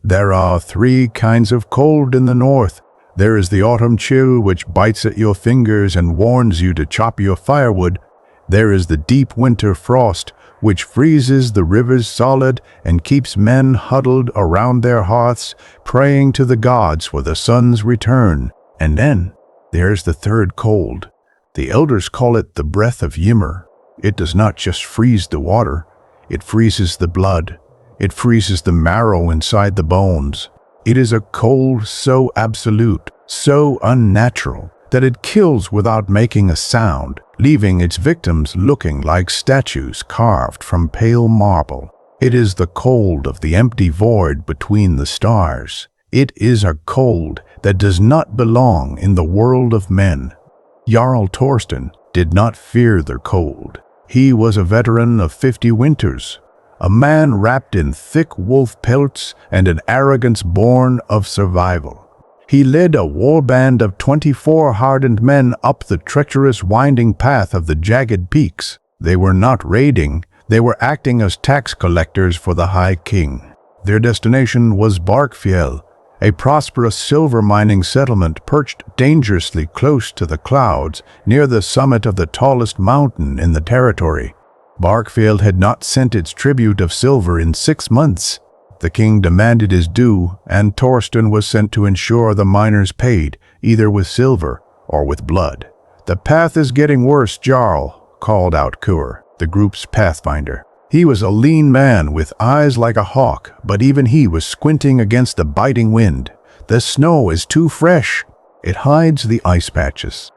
There are 3 kinds of cold in the north. There is the autumn chill, which bites at your fingers and warns you to chop your firewood. There is the deep winter frost, which freezes the rivers solid and keeps men huddled around their hearths, praying to the gods for the sun's return. And then there's the third cold. The elders call it the breath of Ymir. It does not just freeze the water, it freezes the blood. It freezes the marrow inside the bones. It is a cold so absolute, so unnatural, that it kills without making a sound, leaving its victims looking like statues carved from pale marble. It is the cold of the empty void between the stars. It is a cold that does not belong in the world of men. Jarl Torsten did not fear the cold. He was a veteran of 50 winters, a man wrapped in thick wolf pelts and an arrogance born of survival. He led a warband of 24 hardened men up the treacherous winding path of the Jagged Peaks. They were not raiding, they were acting as tax collectors for the High King. Their destination was Vargfjell, a prosperous silver mining settlement perched dangerously close to the clouds near the summit of the tallest mountain in the territory. Vargfjell had not sent its tribute of silver in 6 months. The king demanded his due, and Torsten was sent to ensure the miners paid, either with silver or with blood. "The path is getting worse, Jarl," called out Kur, the group's pathfinder. He was a lean man with eyes like a hawk, but even he was squinting against the biting wind. "The snow is too fresh. It hides the ice patches.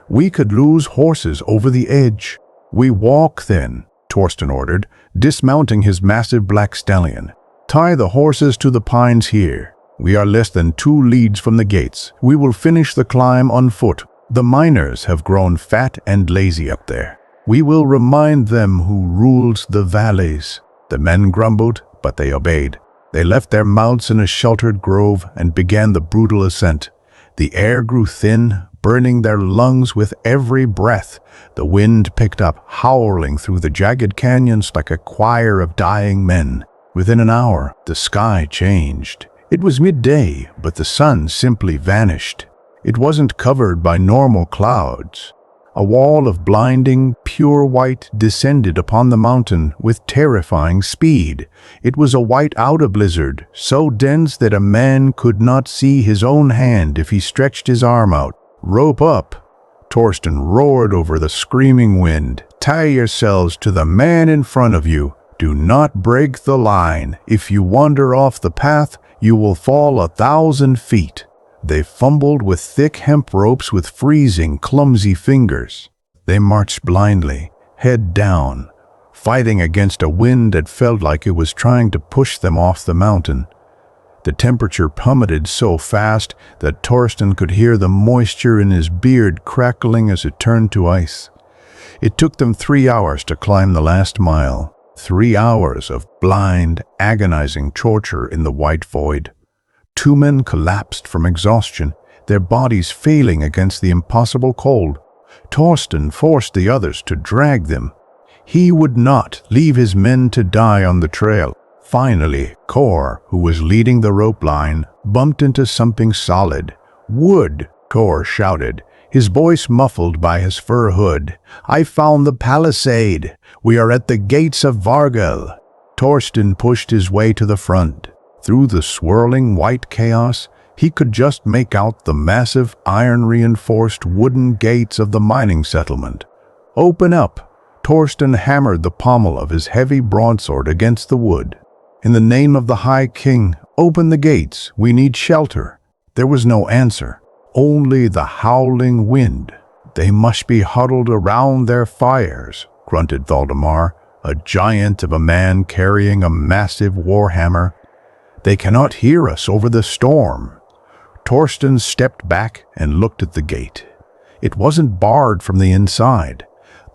We could lose horses over the edge." "We walk then," Torsten ordered, dismounting his massive black stallion. "Tie the horses to the pines here. We are less than 2 leagues from the gates. We will finish the climb on foot. The miners have grown fat and lazy up there. We will remind them who rules the valleys." The men grumbled, but they obeyed. They left their mounts in a sheltered grove and began the brutal ascent. The air grew thin, burning their lungs with every breath. The wind picked up, howling through the jagged canyons like a choir of dying men. Within an hour, the sky changed. It was midday, but the sun simply vanished. It wasn't covered by normal clouds. A wall of blinding, pure white descended upon the mountain with terrifying speed. It was a whiteout blizzard, so dense that a man could not see his own hand if he stretched his arm out. "Rope up!" Torsten roared over the screaming wind. "Tie yourselves to the man in front of you. Do not break the line. If you wander off the path, you will fall 1,000 feet. They fumbled with thick hemp ropes with freezing, clumsy fingers. They marched blindly, head down, fighting against a wind that felt like it was trying to push them off the mountain. The temperature plummeted so fast that Torsten could hear the moisture in his beard crackling as it turned to ice. It took them 3 hours to climb the last mile. 3 hours of blind, agonizing torture in the white void. 2 men collapsed from exhaustion, their bodies failing against the impossible cold. Torsten forced the others to drag them. He would not leave his men to die on the trail. Finally, Kor, who was leading the rope line, bumped into something solid. "Wood!" Kor shouted, his voice muffled by his fur hood. "I found the palisade. We are at the gates of Vargfjell." Torsten pushed his way to the front. Through the swirling white chaos, he could just make out the massive iron-reinforced wooden gates of the mining settlement. "Open up!" Torsten hammered the pommel of his heavy broadsword against the wood. "In the name of the High King, open the gates. We need shelter." There was no answer. Only the howling wind. "They must be huddled around their fires," grunted Valdemar, a giant of a man carrying a massive warhammer. "They cannot hear us over the storm." Torsten stepped back and looked at the gate. It wasn't barred from the inside.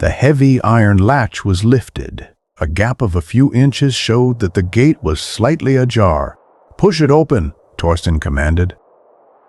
The heavy iron latch was lifted. A gap of a few inches showed that the gate was slightly ajar. "Push it open," Torsten commanded.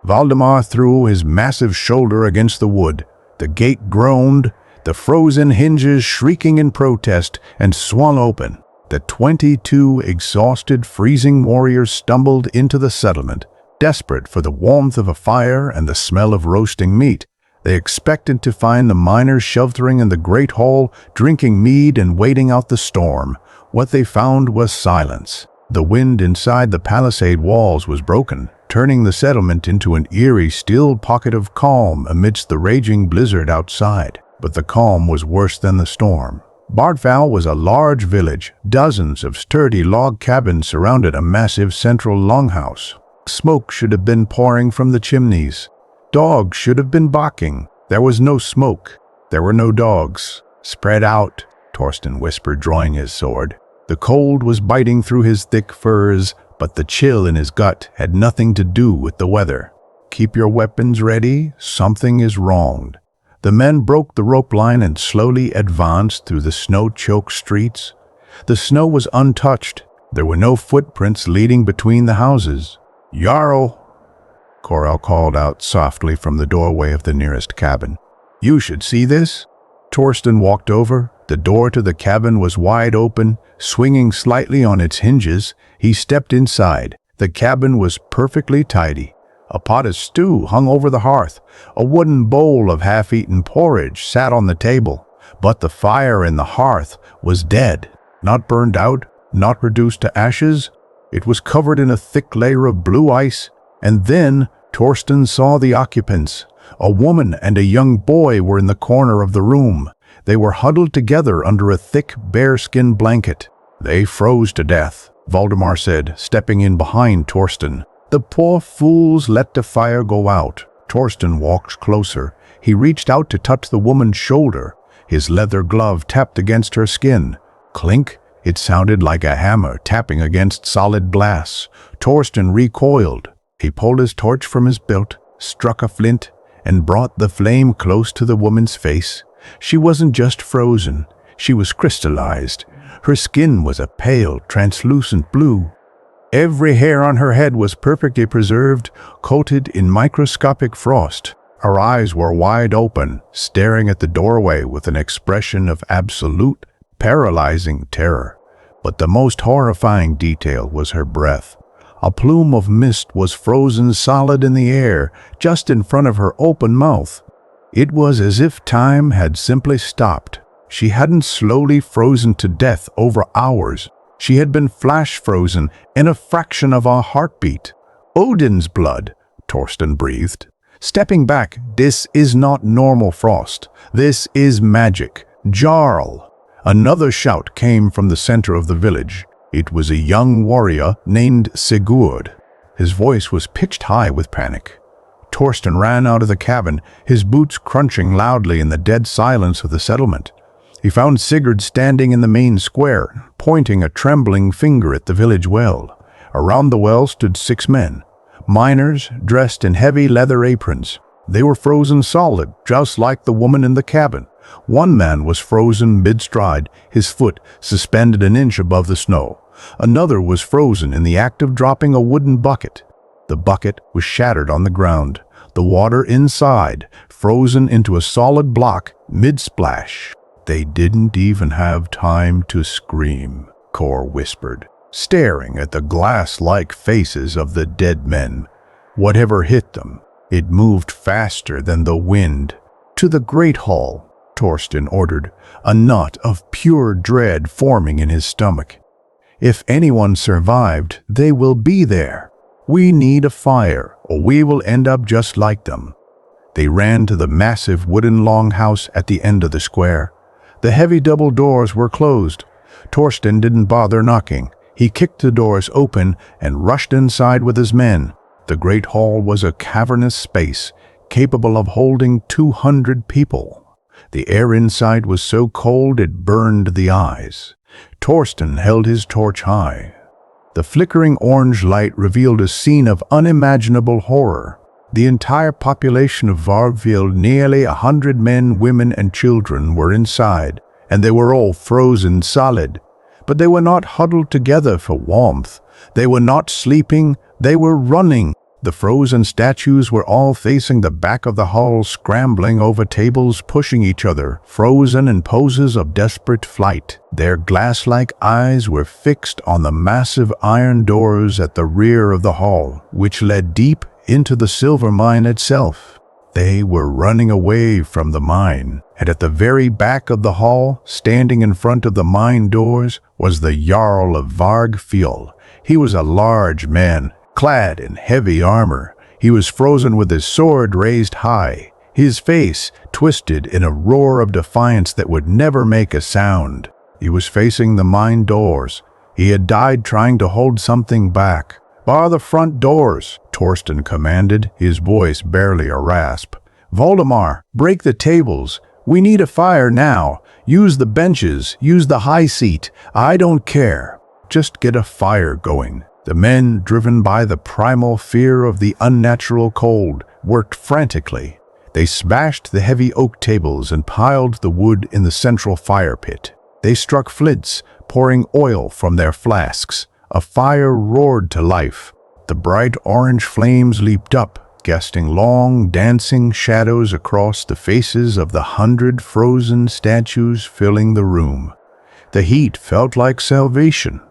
Valdemar threw his massive shoulder against the wood. The gate groaned, the frozen hinges shrieking in protest, and swung open. The 22 exhausted, freezing warriors stumbled into the settlement, desperate for the warmth of a fire and the smell of roasting meat. They expected to find the miners sheltering in the great hall, drinking mead and waiting out the storm. What they found was silence. The wind inside the palisade walls was broken, turning the settlement into an eerie, still pocket of calm amidst the raging blizzard outside. But the calm was worse than the storm. Vargfjell was a large village. Dozens of sturdy log cabins surrounded a massive central longhouse. Smoke should have been pouring from the chimneys. Dogs should have been barking. There was no smoke. There were no dogs. "Spread out," Torsten whispered, drawing his sword. The cold was biting through his thick furs, but the chill in his gut had nothing to do with the weather. "Keep your weapons ready. Something is wrong." The men broke the rope line and slowly advanced through the snow-choked streets. The snow was untouched. There were no footprints leading between the houses. "Jarl!" Corel called out softly from the doorway of the nearest cabin. "You should see this." Torsten walked over. The door to the cabin was wide open, swinging slightly on its hinges. He stepped inside. The cabin was perfectly tidy. A pot of stew hung over the hearth. A wooden bowl of half-eaten porridge sat on the table. But the fire in the hearth was dead, not burned out, not reduced to ashes. It was covered in a thick layer of blue ice. And then Torsten saw the occupants. A woman and a young boy were in the corner of the room. They were huddled together under a thick bearskin blanket. "They froze to death," Valdemar said, stepping in behind Torsten. "The poor fools let the fire go out." Torsten walked closer. He reached out to touch the woman's shoulder. His leather glove tapped against her skin. Clink! It sounded like a hammer tapping against solid glass. Torsten recoiled. He pulled his torch from his belt, struck a flint, and brought the flame close to the woman's face. She wasn't just frozen. She was crystallized. Her skin was a pale, translucent blue. Every hair on her head was perfectly preserved, coated in microscopic frost. Her eyes were wide open, staring at the doorway with an expression of absolute, paralyzing terror. But the most horrifying detail was her breath. A plume of mist was frozen solid in the air, just in front of her open mouth. It was as if time had simply stopped. She hadn't slowly frozen to death over hours. She had been flash-frozen in a fraction of a heartbeat. "Odin's blood," Torsten breathed. Stepping back, "This is not normal frost. This is magic. Jarl!" Another shout came from the center of the village. It was a young warrior named Sigurd. His voice was pitched high with panic. Torsten ran out of the cabin, his boots crunching loudly in the dead silence of the settlement. He found Sigurd standing in the main square, pointing a trembling finger at the village well. Around the well stood 6 men, miners dressed in heavy leather aprons. They were frozen solid, just like the woman in the cabin. One man was frozen mid-stride, his foot suspended an inch above the snow. Another was frozen in the act of dropping a wooden bucket. The bucket was shattered on the ground, the water inside frozen into a solid block mid-splash. "They didn't even have time to scream," Cor whispered, staring at the glass-like faces of the dead men. Whatever hit them, it moved faster than the wind. "To the great hall," Torsten ordered, a knot of pure dread forming in his stomach. "If anyone survived, they will be there. We need a fire, or we will end up just like them." They ran to the massive wooden longhouse at the end of the square. The heavy double doors were closed. Torsten didn't bother knocking. He kicked the doors open and rushed inside with his men. The great hall was a cavernous space, capable of holding 200 people. The air inside was so cold it burned the eyes. Torsten held his torch high. The flickering orange light revealed a scene of unimaginable horror. The entire population of Vargfjell, nearly 100 men, women, and children, were inside, and they were all frozen solid. But they were not huddled together for warmth. They were not sleeping, they were running. The frozen statues were all facing the back of the hall, scrambling over tables, pushing each other, frozen in poses of desperate flight. Their glass-like eyes were fixed on the massive iron doors at the rear of the hall, which led deep into the silver mine itself. They were running away from the mine, and at the very back of the hall, standing in front of the mine doors, was the Jarl of Vargfjell. He was a large man, clad in heavy armor. He was frozen with his sword raised high, his face twisted in a roar of defiance that would never make a sound. He was facing the mine doors. He had died trying to hold something back. "Bar the front doors," Torsten commanded, his voice barely a rasp. "Voldemar, break the tables. We need a fire now. Use the benches, use the high seat. I don't care. Just get a fire going." The men, driven by the primal fear of the unnatural cold, worked frantically. They smashed the heavy oak tables and piled the wood in the central fire pit. They struck flints, pouring oil from their flasks. A fire roared to life. The bright orange flames leaped up, casting long, dancing shadows across the faces of the 100 frozen statues filling the room. The heat felt like salvation.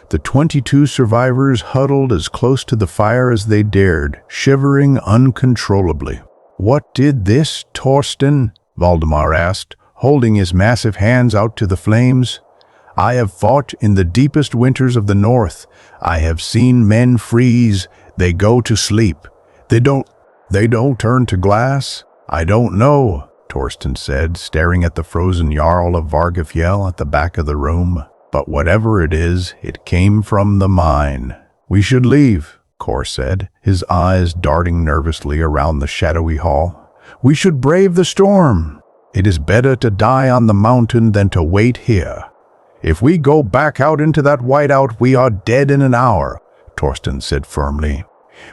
The 22 survivors huddled as close to the fire as they dared, shivering uncontrollably. "What did this, Torsten?" Valdemar asked, holding his massive hands out to the flames. "I have fought in the deepest winters of the north. I have seen men freeze. They go to sleep. They don't turn to glass." "I don't know," Torsten said, staring at the frozen Jarl of Vargfjell at the back of the room. "But whatever it is, it came from the mine." "We should leave," Kor said, his eyes darting nervously around the shadowy hall. "We should brave the storm. It is better to die on the mountain than to wait here." "If we go back out into that whiteout, we are dead in an hour," Torsten said firmly.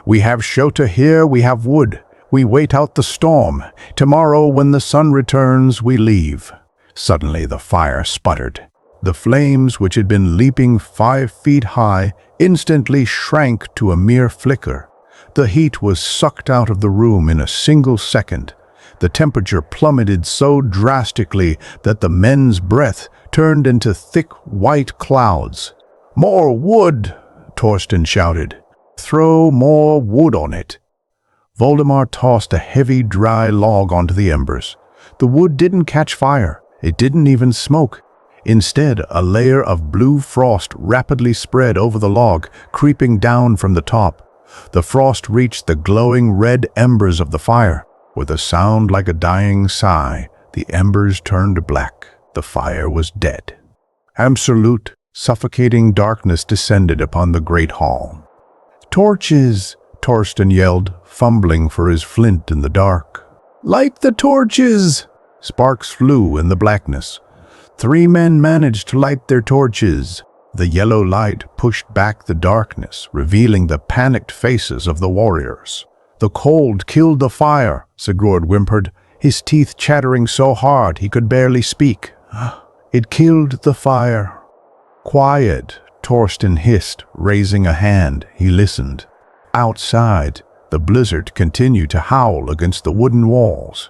"We have shelter here, we have wood. We wait out the storm. Tomorrow, when the sun returns, we leave." Suddenly the fire sputtered. The flames, which had been leaping 5 feet high, instantly shrank to a mere flicker. The heat was sucked out of the room in a single second. The temperature plummeted so drastically that the men's breath turned into thick white clouds. "More wood!" Torsten shouted. "Throw more wood on it." Voldemar tossed a heavy, dry log onto the embers. The wood didn't catch fire. It didn't even smoke. Instead, a layer of blue frost rapidly spread over the log, creeping down from the top. The frost reached the glowing red embers of the fire. With a sound like a dying sigh, the embers turned black. The fire was dead. Absolute, suffocating darkness descended upon the great hall. "Torches!" Torsten yelled, fumbling for his flint in the dark. "Light the torches!" Sparks flew in the blackness. 3 men managed to light their torches. The yellow light pushed back the darkness, revealing the panicked faces of the warriors. "The cold killed the fire," Sigurd whimpered, his teeth chattering so hard he could barely speak. "It killed the fire." "Quiet," Torsten hissed, raising a hand. He listened. Outside, the blizzard continued to howl against the wooden walls.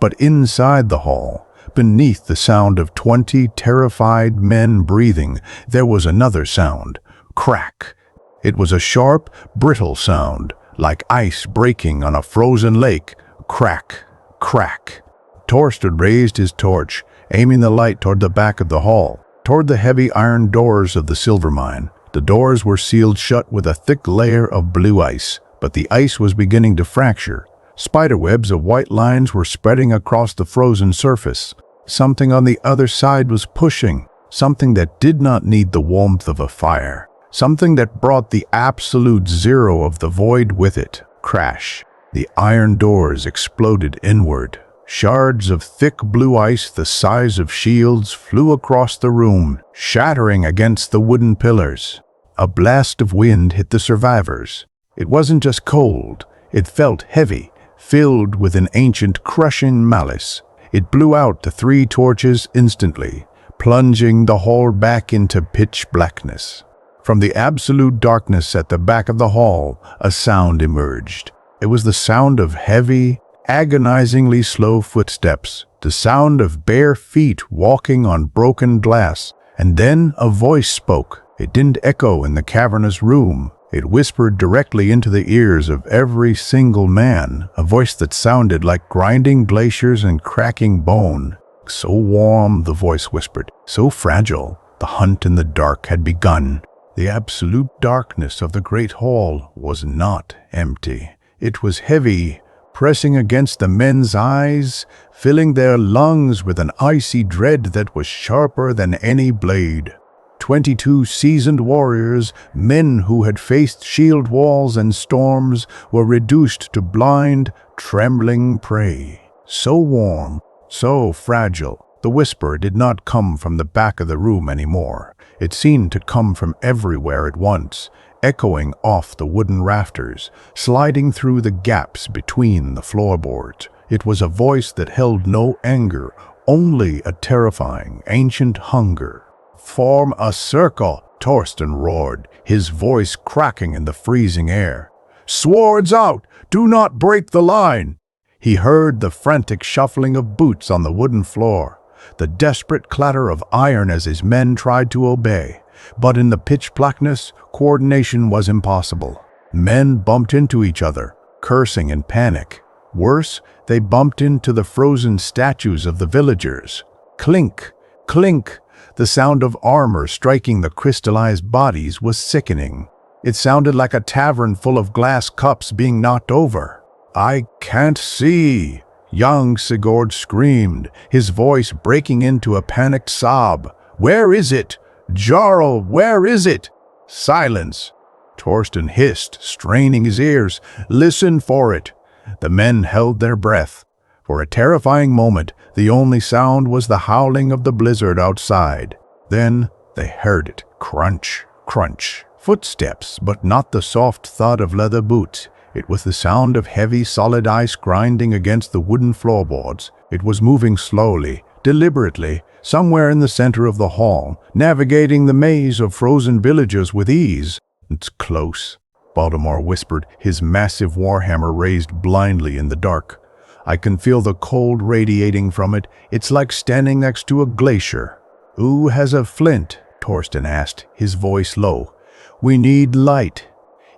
But inside the hall, beneath the sound of 20 terrified men breathing, there was another sound. Crack. It was a sharp, brittle sound, like ice breaking on a frozen lake. Crack. Crack. Torsten raised his torch, aiming the light toward the back of the hall, toward the heavy iron doors of the silver mine. The doors were sealed shut with a thick layer of blue ice, but the ice was beginning to fracture. Spiderwebs of white lines were spreading across the frozen surface. Something on the other side was pushing, something that did not need the warmth of a fire, something that brought the absolute zero of the void with it. Crash. The iron doors exploded inward. Shards of thick blue ice the size of shields flew across the room, shattering against the wooden pillars. A blast of wind hit the survivors. It wasn't just cold, it felt heavy, filled with an ancient crushing malice. It blew out the 3 torches instantly, plunging the hall back into pitch blackness. From the absolute darkness at the back of the hall, a sound emerged. It was the sound of heavy, agonizingly slow footsteps, the sound of bare feet walking on broken glass. And then a voice spoke. It didn't echo in the cavernous room. It whispered directly into the ears of every single man, a voice that sounded like grinding glaciers and cracking bone. So warm, the voice whispered, so fragile. The hunt in the dark had begun. The absolute darkness of the great hall was not empty. It was heavy, pressing against the men's eyes, filling their lungs with an icy dread that was sharper than any blade. 22 seasoned warriors, men who had faced shield walls and storms, were reduced to blind, trembling prey. So warm, so fragile. The whisper did not come from the back of the room anymore. It seemed to come from everywhere at once, echoing off the wooden rafters, sliding through the gaps between the floorboards. It was a voice that held no anger, only a terrifying, ancient hunger. "Form a circle," Torsten roared, his voice cracking in the freezing air. "Swords out! Do not break the line!" He heard the frantic shuffling of boots on the wooden floor, the desperate clatter of iron as his men tried to obey. But in the pitch blackness, coordination was impossible. Men bumped into each other, cursing in panic. Worse, they bumped into the frozen statues of the villagers. Clink, clink. The sound of armor striking the crystallized bodies was sickening. It sounded like a tavern full of glass cups being knocked over. "I can't see," young Sigurd screamed, his voice breaking into a panicked sob. "Where is it? Jarl, where is it?" "Silence," Torsten hissed, straining his ears. "Listen for it." The men held their breath. For a terrifying moment, the only sound was the howling of the blizzard outside. Then they heard it. Crunch, crunch. Footsteps, but not the soft thud of leather boots. It was the sound of heavy, solid ice grinding against the wooden floorboards. It was moving slowly, deliberately, somewhere in the center of the hall, navigating the maze of frozen villagers with ease. "It's close," Baltimore whispered, his massive warhammer raised blindly in the dark. "I can feel the cold radiating from it. It's like standing next to a glacier." "Who has a flint?" Torsten asked, his voice low. "We need light.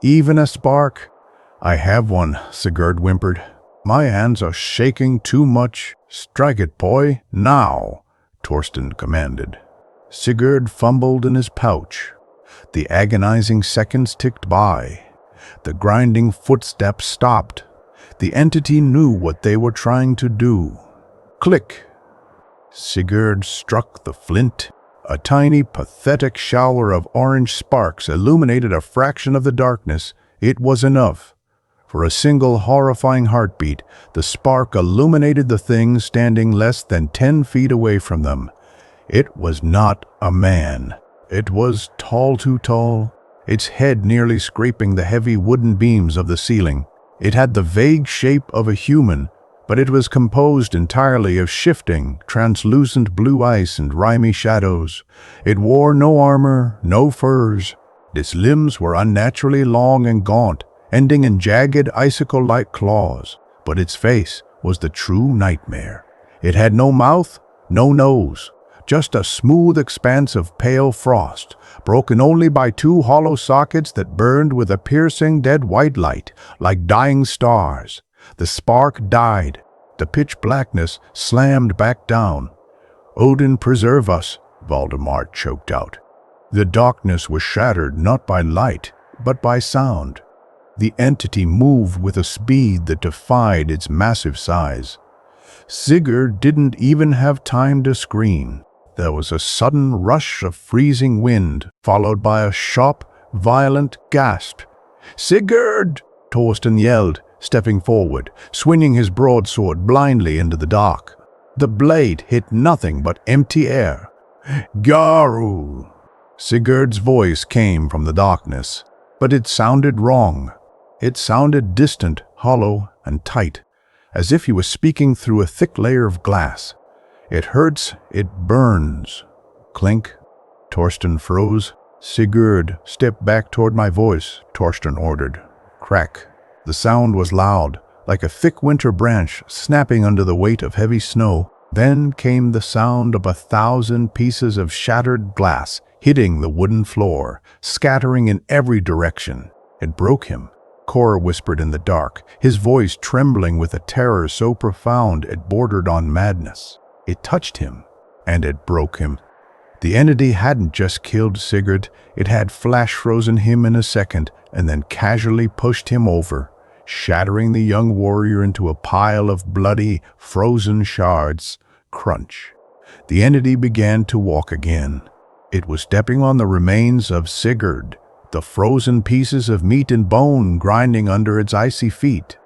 Even a spark." "I have one," Sigurd whimpered. "My hands are shaking too much." "Strike it, boy, now," Torsten commanded. Sigurd fumbled in his pouch. The agonizing seconds ticked by. The grinding footsteps stopped. The entity knew what they were trying to do. Click! Sigurd struck the flint. A tiny, pathetic shower of orange sparks illuminated a fraction of the darkness. It was enough. For a single horrifying heartbeat, the spark illuminated the thing standing less than 10 feet away from them. It was not a man. It was too tall, its head nearly scraping the heavy wooden beams of the ceiling. It had the vague shape of a human, but it was composed entirely of shifting, translucent blue ice and grimy shadows. It wore no armor, no furs. Its limbs were unnaturally long and gaunt, ending in jagged, icicle-like claws. But its face was the true nightmare. It had no mouth, no nose, just a smooth expanse of pale frost, broken only by 2 hollow sockets that burned with a piercing dead white light, like dying stars. The spark died. The pitch blackness slammed back down. "Odin preserve us," Valdemar choked out. The darkness was shattered not by light, but by sound. The entity moved with a speed that defied its massive size. Sigurd didn't even have time to scream. There was a sudden rush of freezing wind, followed by a sharp, violent gasp. "Sigurd!" Torsten yelled, stepping forward, swinging his broadsword blindly into the dark. The blade hit nothing but empty air. "Garu!" Sigurd's voice came from the darkness, but it sounded wrong. It sounded distant, hollow, and tight, as if he was speaking through a thick layer of glass. "It hurts, it burns." Clink. Torsten froze. Sigurd, step back toward my voice, Torsten ordered. Crack. The sound was loud, like a thick winter branch snapping under the weight of heavy snow. Then came the sound of 1,000 pieces of shattered glass hitting the wooden floor, scattering in every direction. It broke him, Cor whispered in the dark, his voice trembling with a terror so profound it bordered on madness. It touched him, and it broke him. The entity hadn't just killed Sigurd, it had flash-frozen him in a second and then casually pushed him over, shattering the young warrior into a pile of bloody, frozen shards. Crunch. The entity began to walk again. It was stepping on the remains of Sigurd, the frozen pieces of meat and bone grinding under its icy feet.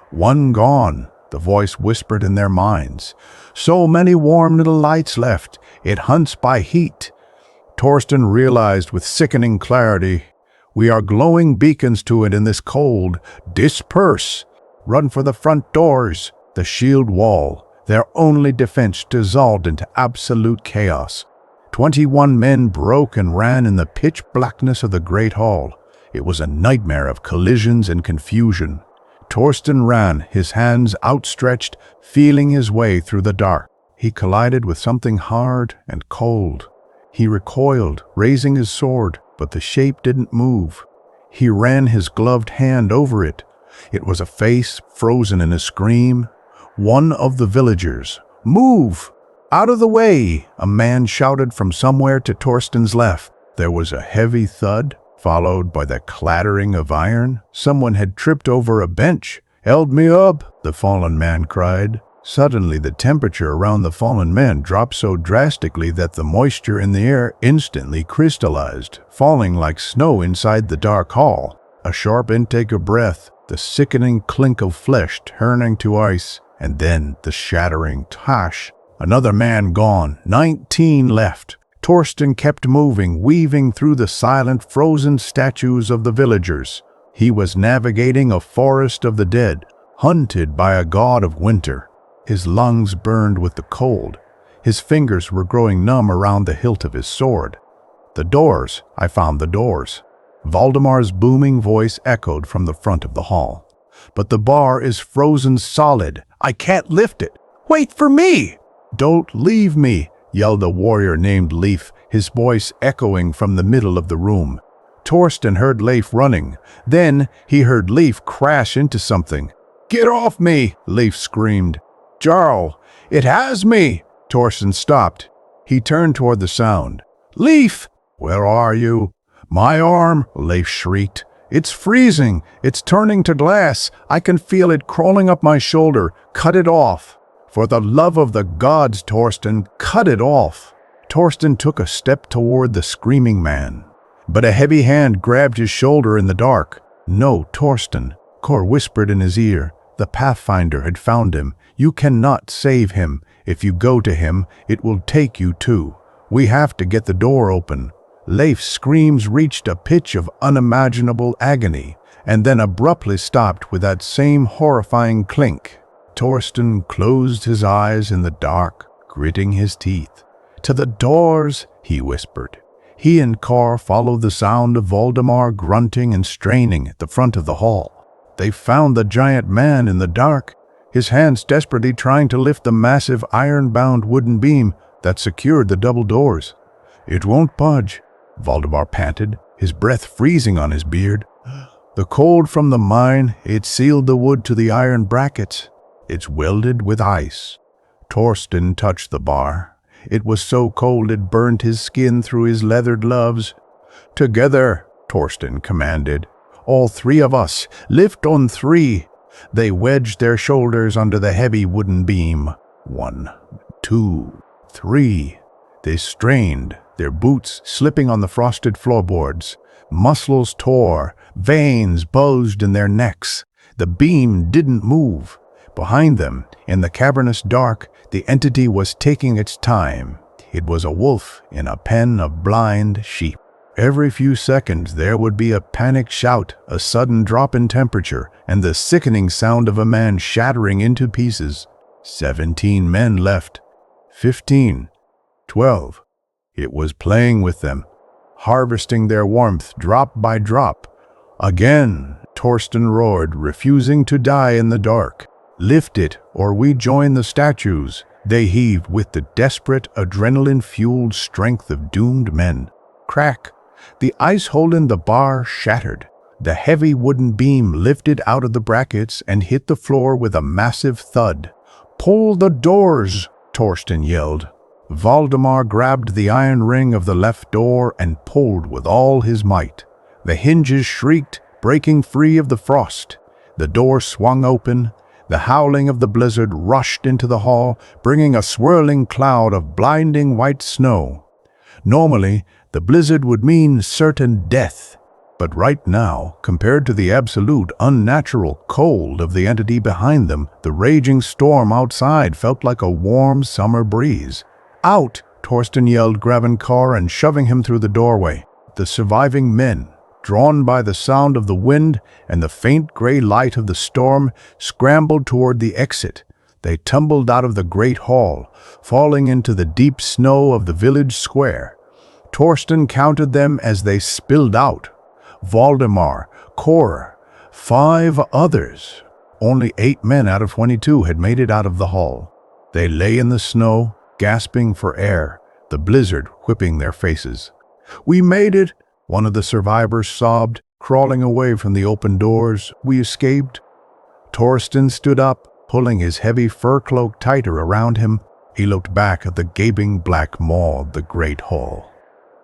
One gone, the voice whispered in their minds. So many warm little lights left. It hunts by heat. Torsten realized with sickening clarity, we are glowing beacons to it in this cold. Disperse. Run for the front doors. The shield wall, their only defense, dissolved into absolute chaos. 21 men broke and ran in the pitch blackness of the great hall. It was a nightmare of collisions and confusion. Torsten ran, his hands outstretched, feeling his way through the dark. He collided with something hard and cold. He recoiled, raising his sword, but the shape didn't move. He ran his gloved hand over it. It was a face frozen in a scream. One of the villagers. Move! Out of the way! A man shouted from somewhere to Torsten's left. There was a heavy thud, followed by the clattering of iron. Someone had tripped over a bench. Held me up, the fallen man cried. Suddenly, the temperature around the fallen man dropped so drastically that the moisture in the air instantly crystallized, falling like snow inside the dark hall. A sharp intake of breath, the sickening clink of flesh turning to ice, and then the shattering tash. Another man gone, 19 left. Torsten kept moving, weaving through the silent, frozen statues of the villagers. He was navigating a forest of the dead, hunted by a god of winter. His lungs burned with the cold. His fingers were growing numb around the hilt of his sword. The doors, I found the doors. Valdemar's booming voice echoed from the front of the hall. But the bar is frozen solid. I can't lift it. Wait for me! Don't leave me, yelled a warrior named Leif, his voice echoing from the middle of the room. Torsten heard Leif running. Then he heard Leif crash into something. Get off me, Leif screamed. Jarl, it has me! Torsten stopped. He turned toward the sound. Leif! Where are you? My arm, Leif shrieked. It's freezing. It's turning to glass. I can feel it crawling up my shoulder. Cut it off. For the love of the gods, Torsten, cut it off. Torsten took a step toward the screaming man. But a heavy hand grabbed his shoulder in the dark. No, Torsten, Cor whispered in his ear. The Pathfinder had found him. You cannot save him. If you go to him, it will take you too. We have to get the door open. Leif's screams reached a pitch of unimaginable agony, and then abruptly stopped with that same horrifying clink. Torsten closed his eyes in the dark, gritting his teeth. To the doors, he whispered. He and Cor followed the sound of Valdemar grunting and straining at the front of the hall. They found the giant man in the dark, his hands desperately trying to lift the massive iron-bound wooden beam that secured the double doors. It won't budge, Valdemar panted, his breath freezing on his beard. The cold from the mine, it sealed the wood to the iron brackets. It's welded with ice. Torsten touched the bar. It was so cold it burned his skin through his leather gloves. Together, Torsten commanded. All three of us, lift on three. They wedged their shoulders under the heavy wooden beam. 1, 2, 3. They strained, their boots slipping on the frosted floorboards. Muscles tore, veins bulged in their necks. The beam didn't move. Behind them, in the cavernous dark, the entity was taking its time. It was a wolf in a pen of blind sheep. Every few seconds there would be a panicked shout, a sudden drop in temperature, and the sickening sound of a man shattering into pieces. 17 men left. 15. 12. It was playing with them. harvesting their warmth drop by drop. Again, Torsten roared, refusing to die in the dark. "Lift it, or we join the statues," they heaved with the desperate, adrenaline-fueled strength of doomed men. Crack! The ice hole in the bar shattered. The heavy wooden beam lifted out of the brackets and hit the floor with a massive thud. "Pull the doors!" Torsten yelled. Valdemar grabbed the iron ring of the left door and pulled with all his might. The hinges shrieked, breaking free of the frost. The door swung open. The howling of the blizzard rushed into the hall, bringing a swirling cloud of blinding white snow. Normally, the blizzard would mean certain death. But right now, compared to the absolute, unnatural cold of the entity behind them, the raging storm outside felt like a warm summer breeze. "Out!" Torsten yelled, grabbing Carr and shoving him through the doorway. The surviving men, drawn by the sound of the wind and the faint gray light of the storm, scrambled toward the exit. They tumbled out of the great hall, falling into the deep snow of the village square. Torsten counted them as they spilled out. Valdemar, Cor, 5 others. Only 8 men out of 22 had made it out of the hall. They lay in the snow, gasping for air, the blizzard whipping their faces. "We made it!" One of the survivors sobbed, crawling away from the open doors. "We escaped." Torsten stood up, pulling his heavy fur cloak tighter around him. He looked back at the gaping black maw of the great hall.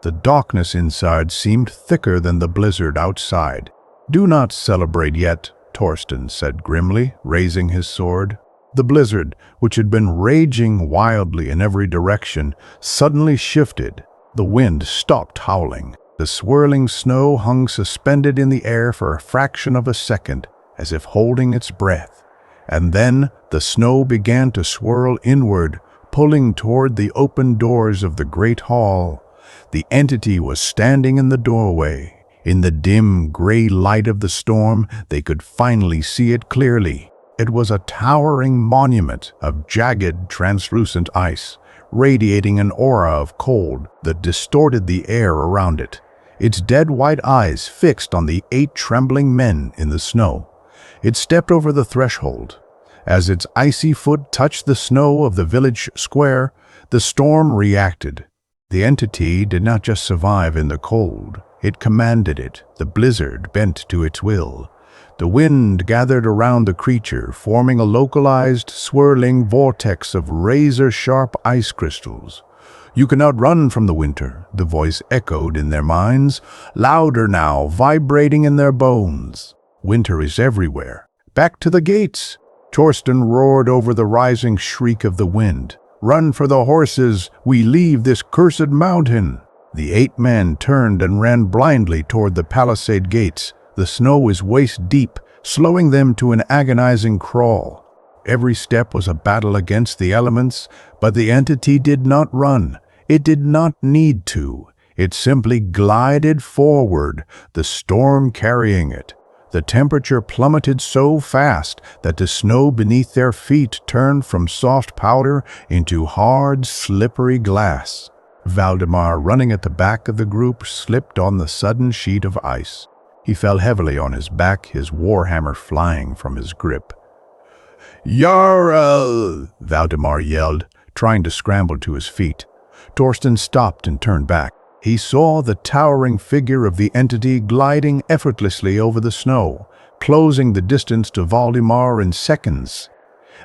The darkness inside seemed thicker than the blizzard outside. "Do not celebrate yet," Torsten said grimly, raising his sword. The blizzard, which had been raging wildly in every direction, suddenly shifted. The wind stopped howling. The swirling snow hung suspended in the air for a fraction of a second, as if holding its breath. And then the snow began to swirl inward, pulling toward the open doors of the great hall. The entity was standing in the doorway. In the dim, gray light of the storm, they could finally see it clearly. It was a towering monument of jagged, translucent ice, radiating an aura of cold that distorted the air around it, its dead white eyes fixed on the 8 trembling men in the snow. It stepped over the threshold. As its icy foot touched the snow of the village square, the storm reacted. The entity did not just survive in the cold, it commanded it. The blizzard bent to its will. The wind gathered around the creature, forming a localized, swirling vortex of razor-sharp ice crystals. "You cannot run from the winter," the voice echoed in their minds, louder now, vibrating in their bones. "Winter is everywhere. Back to the gates!" Torsten roared over the rising shriek of the wind. "Run for the horses! We leave this cursed mountain!" The 8 men turned and ran blindly toward the palisade gates. The snow was waist-deep, slowing them to an agonizing crawl. Every step was a battle against the elements, but the entity did not run. It did not need to. It simply glided forward, the storm carrying it. The temperature plummeted so fast that the snow beneath their feet turned from soft powder into hard, slippery glass. Valdemar, running at the back of the group, slipped on the sudden sheet of ice. He fell heavily on his back, his warhammer flying from his grip. "Jarl!" Valdemar yelled, trying to scramble to his feet. Torsten stopped and turned back. He saw the towering figure of the entity gliding effortlessly over the snow, closing the distance to Valdemar in seconds.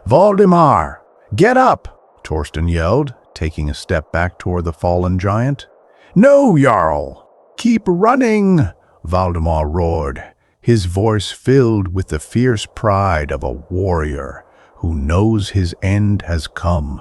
"Valdemar! Get up!" Torsten yelled, taking a step back toward the fallen giant. "No, Jarl! Keep running!" Valdemar roared, his voice filled with the fierce pride of a warrior who knows his end has come.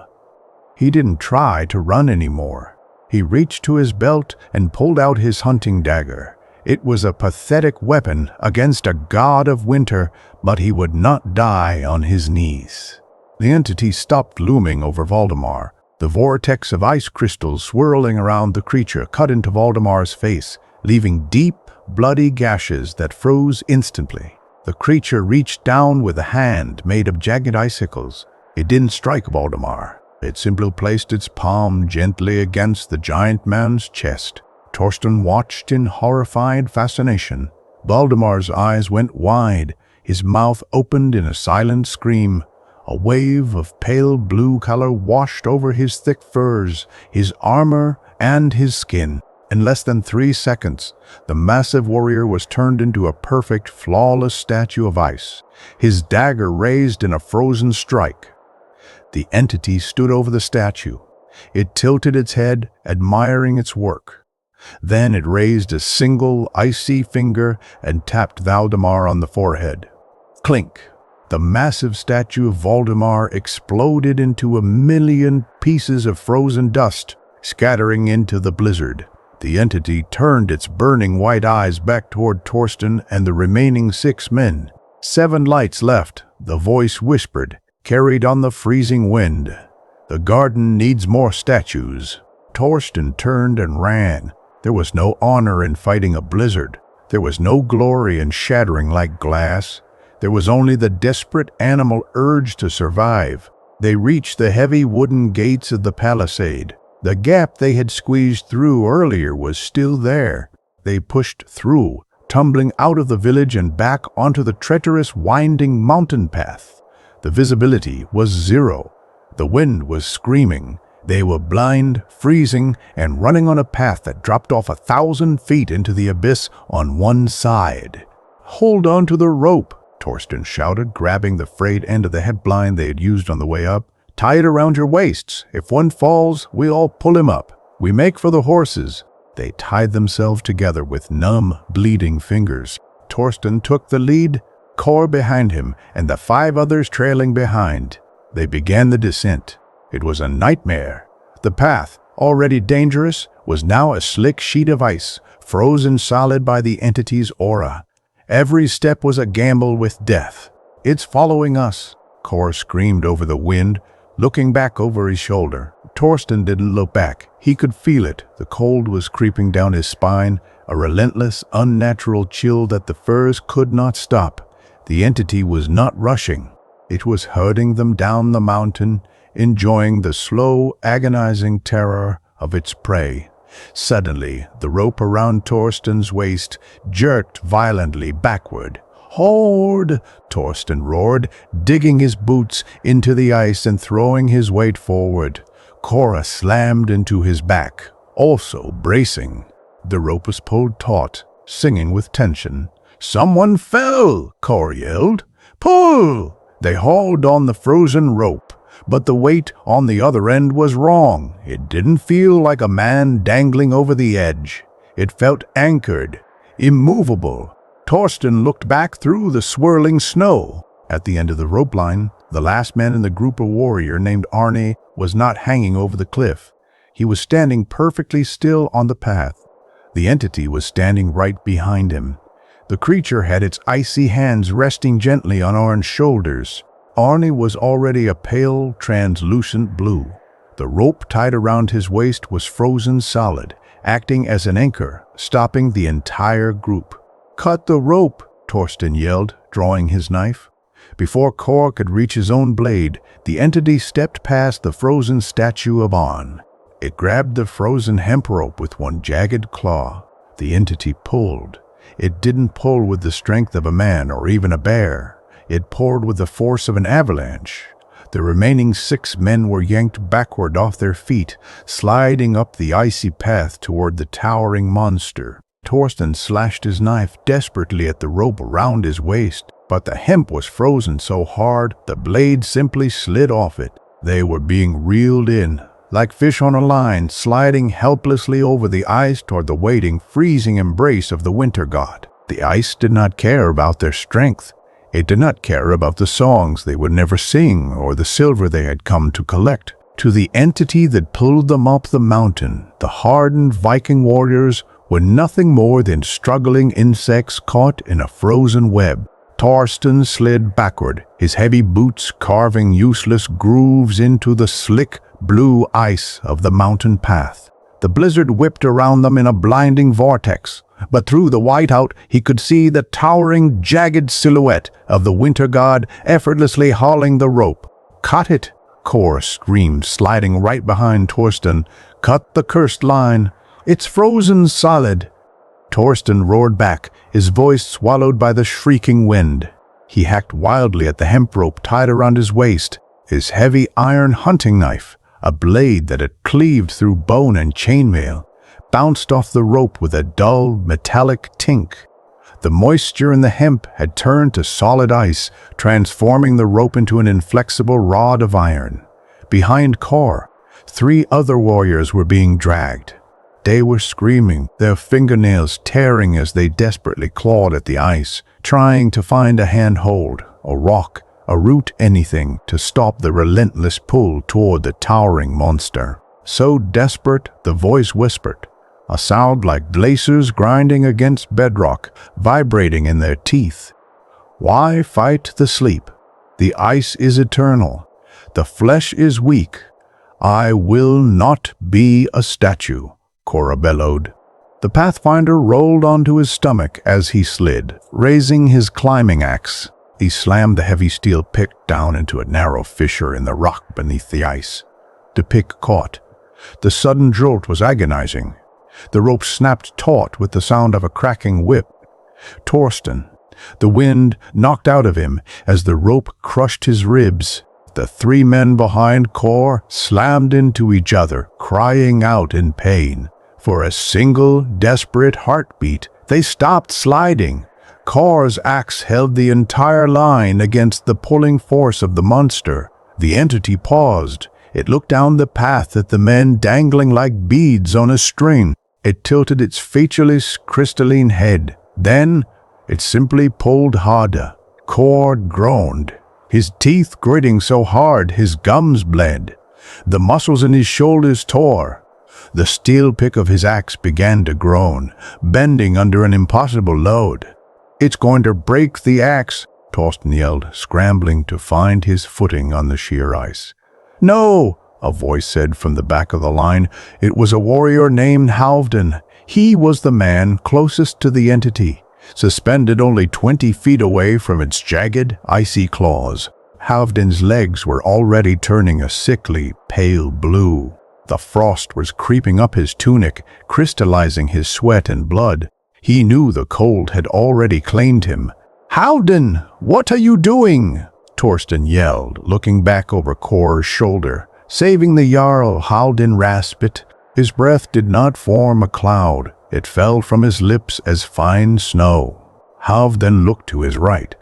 He didn't try to run anymore. He reached to his belt and pulled out his hunting dagger. It was a pathetic weapon against a god of winter, but he would not die on his knees. The entity stopped looming over Valdemar. The vortex of ice crystals swirling around the creature cut into Valdemar's face, leaving deep, bloody gashes that froze instantly. The creature reached down with a hand made of jagged icicles. It didn't strike Valdemar. It simply placed its palm gently against the giant man's chest. Torsten watched in horrified fascination. Valdemar's eyes went wide. His mouth opened in a silent scream. A wave of pale blue color washed over his thick furs, his armor, and his skin. In less than 3 seconds, the massive warrior was turned into a perfect, flawless statue of ice, his dagger raised in a frozen strike. The entity stood over the statue. It tilted its head, admiring its work. Then it raised a single, icy finger and tapped Valdemar on the forehead. Clink! The massive statue of Valdemar exploded into 1,000,000 pieces of frozen dust, scattering into the blizzard. The entity turned its burning white eyes back toward Torsten and the remaining 6 men. 7 lights left, the voice whispered, carried on the freezing wind. The garden needs more statues. Torsten turned and ran. There was no honor in fighting a blizzard. There was no glory in shattering like glass. There was only the desperate animal urge to survive. They reached the heavy wooden gates of the palisade. The gap they had squeezed through earlier was still there. They pushed through, tumbling out of the village and back onto the treacherous, winding mountain path. The visibility was 0. The wind was screaming. They were blind, freezing, and running on a path that dropped off 1,000 feet into the abyss on one side. "Hold on to the rope," Torsten shouted, grabbing the frayed end of the headblind they had used on the way up. "Tie it around your waists. If one falls, we all pull him up. We make for the horses." They tied themselves together with numb, bleeding fingers. Torsten took the lead, Kor behind him, and the 5 others trailing behind. They began the descent. It was a nightmare. The path, already dangerous, was now a slick sheet of ice, frozen solid by the entity's aura. Every step was a gamble with death. "It's following us," Kor screamed over the wind, looking back over his shoulder. Torsten didn't look back. He could feel it. The cold was creeping down his spine, a relentless, unnatural chill that the furs could not stop. The entity was not rushing. It was herding them down the mountain, enjoying the slow, agonizing terror of its prey. Suddenly, the rope around Torsten's waist jerked violently backward. "Hold!" Torsten roared, digging his boots into the ice and throwing his weight forward. Cora slammed into his back, also bracing. The rope was pulled taut, singing with tension. "Someone fell!" Cora yelled. "Pull!" They hauled on the frozen rope, but the weight on the other end was wrong. It didn't feel like a man dangling over the edge. It felt anchored, immovable. Torsten looked back through the swirling snow. At the end of the rope line, the last man in the group, a warrior named Arne, was not hanging over the cliff. He was standing perfectly still on the path. The entity was standing right behind him. The creature had its icy hands resting gently on Arne's shoulders. Arne was already a pale, translucent blue. The rope tied around his waist was frozen solid, acting as an anchor, stopping the entire group. "Cut the rope," Torsten yelled, drawing his knife. Before Kor could reach his own blade, the entity stepped past the frozen statue of Arne. It grabbed the frozen hemp rope with one jagged claw. The entity pulled. It didn't pull with the strength of a man or even a bear. It pulled with the force of an avalanche. The remaining 6 men were yanked backward off their feet, sliding up the icy path toward the towering monster. Torsten slashed his knife desperately at the rope around his waist, but the hemp was frozen so hard the blade simply slid off it. They were being reeled in, like fish on a line, sliding helplessly over the ice toward the waiting, freezing embrace of the winter god. The ice did not care about their strength. It did not care about the songs they would never sing or the silver they had come to collect. To the entity that pulled them up the mountain, the hardened Viking warriors were nothing more than struggling insects caught in a frozen web. Torsten slid backward, his heavy boots carving useless grooves into the slick, blue ice of the mountain path. The blizzard whipped around them in a blinding vortex, but through the whiteout he could see the towering, jagged silhouette of the winter god effortlessly hauling the rope. "Cut it!" Kor screamed, sliding right behind Torsten. "Cut the cursed line!" It's frozen solid!" Torsten roared back, his voice swallowed by the shrieking wind. He hacked wildly at the hemp rope tied around his waist, his heavy iron hunting knife, a blade that had cleaved through bone and chainmail, bounced off the rope with a dull, metallic tink. The moisture in the hemp had turned to solid ice, transforming the rope into an inflexible rod of iron. Behind Kor, 3 other warriors were being dragged. They were screaming, their fingernails tearing as they desperately clawed at the ice, trying to find a handhold, a rock, a root, anything to stop the relentless pull toward the towering monster. So desperate, the voice whispered, a sound like glaciers grinding against bedrock, vibrating in their teeth. "Why fight the sleep? The ice is eternal. The flesh is weak. I will not be a statue," Cora bellowed. The Pathfinder rolled onto his stomach as he slid, raising his climbing axe. He slammed the heavy steel pick down into a narrow fissure in the rock beneath the ice. The pick caught. The sudden jolt was agonizing. The rope snapped taut with the sound of a cracking whip. Torsten, the wind knocked out of him as the rope crushed his ribs. The 3 men behind Kor slammed into each other, crying out in pain. For a single, desperate heartbeat, they stopped sliding. Kor's axe held the entire line against the pulling force of the monster. The entity paused. It looked down the path at the men dangling like beads on a string. It tilted its featureless, crystalline head. Then, it simply pulled harder. Kor groaned, his teeth gritting so hard his gums bled. The muscles in his shoulders tore. The steel pick of his axe began to groan, bending under an impossible load. "It's going to break the axe," Torsten yelled, scrambling to find his footing on the sheer ice. "No!" a voice said from the back of the line. It was a warrior named Halfdan. He was the man closest to the entity, suspended only 20 feet away from its jagged, icy claws. Halfdan's legs were already turning a sickly, pale blue. The frost was creeping up his tunic, crystallizing his sweat and blood. He knew the cold had already claimed him. "Halfdan, what are you doing?" Torsten yelled, looking back over Kor's shoulder. "Saving the Jarl," Halfdan rasped. His breath did not form a cloud. It fell from his lips as fine snow. Halfdan looked to his right.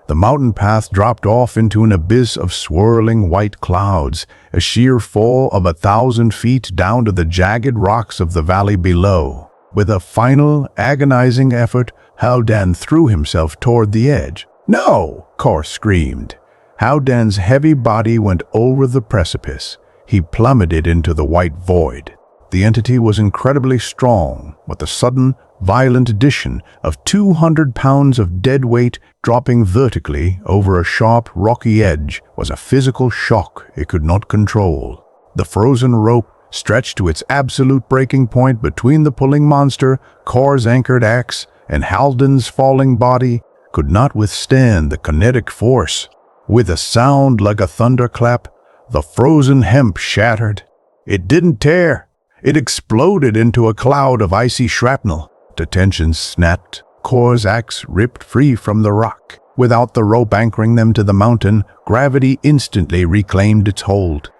The mountain path dropped off into an abyss of swirling white clouds, a sheer fall of 1,000 feet down to the jagged rocks of the valley below. With a final, agonizing effort, Halfdan threw himself toward the edge. "No!" Kor screamed. Halfdan's heavy body went over the precipice. He plummeted into the white void. The entity was incredibly strong, with a sudden, violent addition of 200 pounds of dead weight dropping vertically over a sharp, rocky edge was a physical shock it could not control. The frozen rope stretched to its absolute breaking point between the pulling monster, Kor's anchored axe, and Halfdan's falling body, could not withstand the kinetic force. With a sound like a thunderclap, the frozen hemp shattered. It didn't tear. It exploded into a cloud of icy shrapnel. The tension snapped. Kor's axe ripped free from the rock. Without the rope anchoring them to the mountain, gravity instantly reclaimed its hold.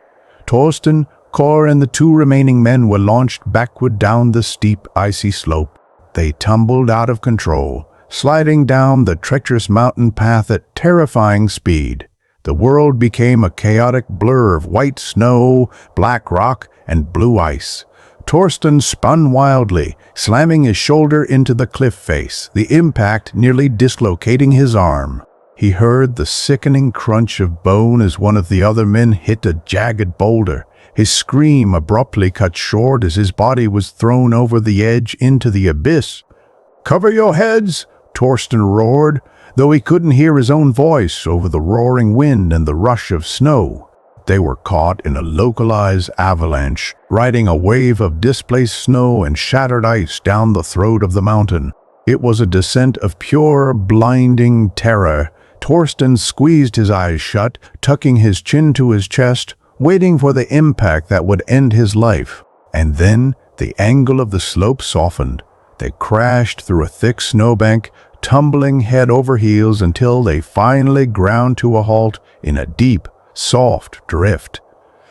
Torsten, Kor, and the 2 remaining men were launched backward down the steep, icy slope. They tumbled out of control, sliding down the treacherous mountain path at terrifying speed. The world became a chaotic blur of white snow, black rock, and blue ice. Torsten spun wildly, slamming his shoulder into the cliff face, the impact nearly dislocating his arm. He heard the sickening crunch of bone as one of the other men hit a jagged boulder. His scream abruptly cut short as his body was thrown over the edge into the abyss. "Cover your heads!" Torsten roared, though he couldn't hear his own voice over the roaring wind and the rush of snow. They were caught in a localized avalanche, riding a wave of displaced snow and shattered ice down the throat of the mountain. It was a descent of pure, blinding terror. Torsten squeezed his eyes shut, tucking his chin to his chest, waiting for the impact that would end his life. And then The angle of the slope softened. They crashed through a thick snowbank, tumbling head over heels until they finally ground to a halt in a deep, soft drift.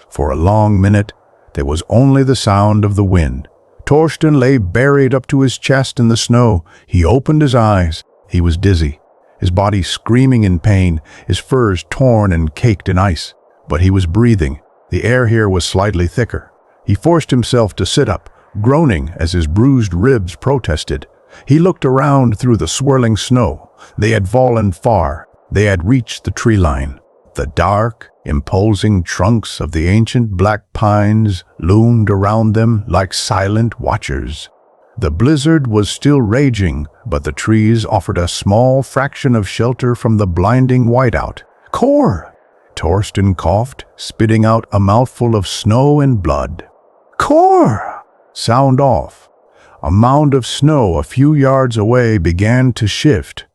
For a long minute, there was only the sound of the wind. Torsten lay buried up to his chest in the snow. He opened his eyes. He was dizzy, his body screaming in pain, his furs torn and caked in ice. But he was breathing. The air here was slightly thicker. He forced himself to sit up, groaning as his bruised ribs protested. He looked around through the swirling snow. They had fallen far. They had reached the tree line. The dark, imposing trunks of the ancient black pines loomed around them like silent watchers. The blizzard was still raging, but the trees offered a small fraction of shelter from the blinding whiteout. "Core!" Torsten coughed, spitting out a mouthful of snow and blood. "Core!" Sound off. A mound of snow a few yards away began to shift.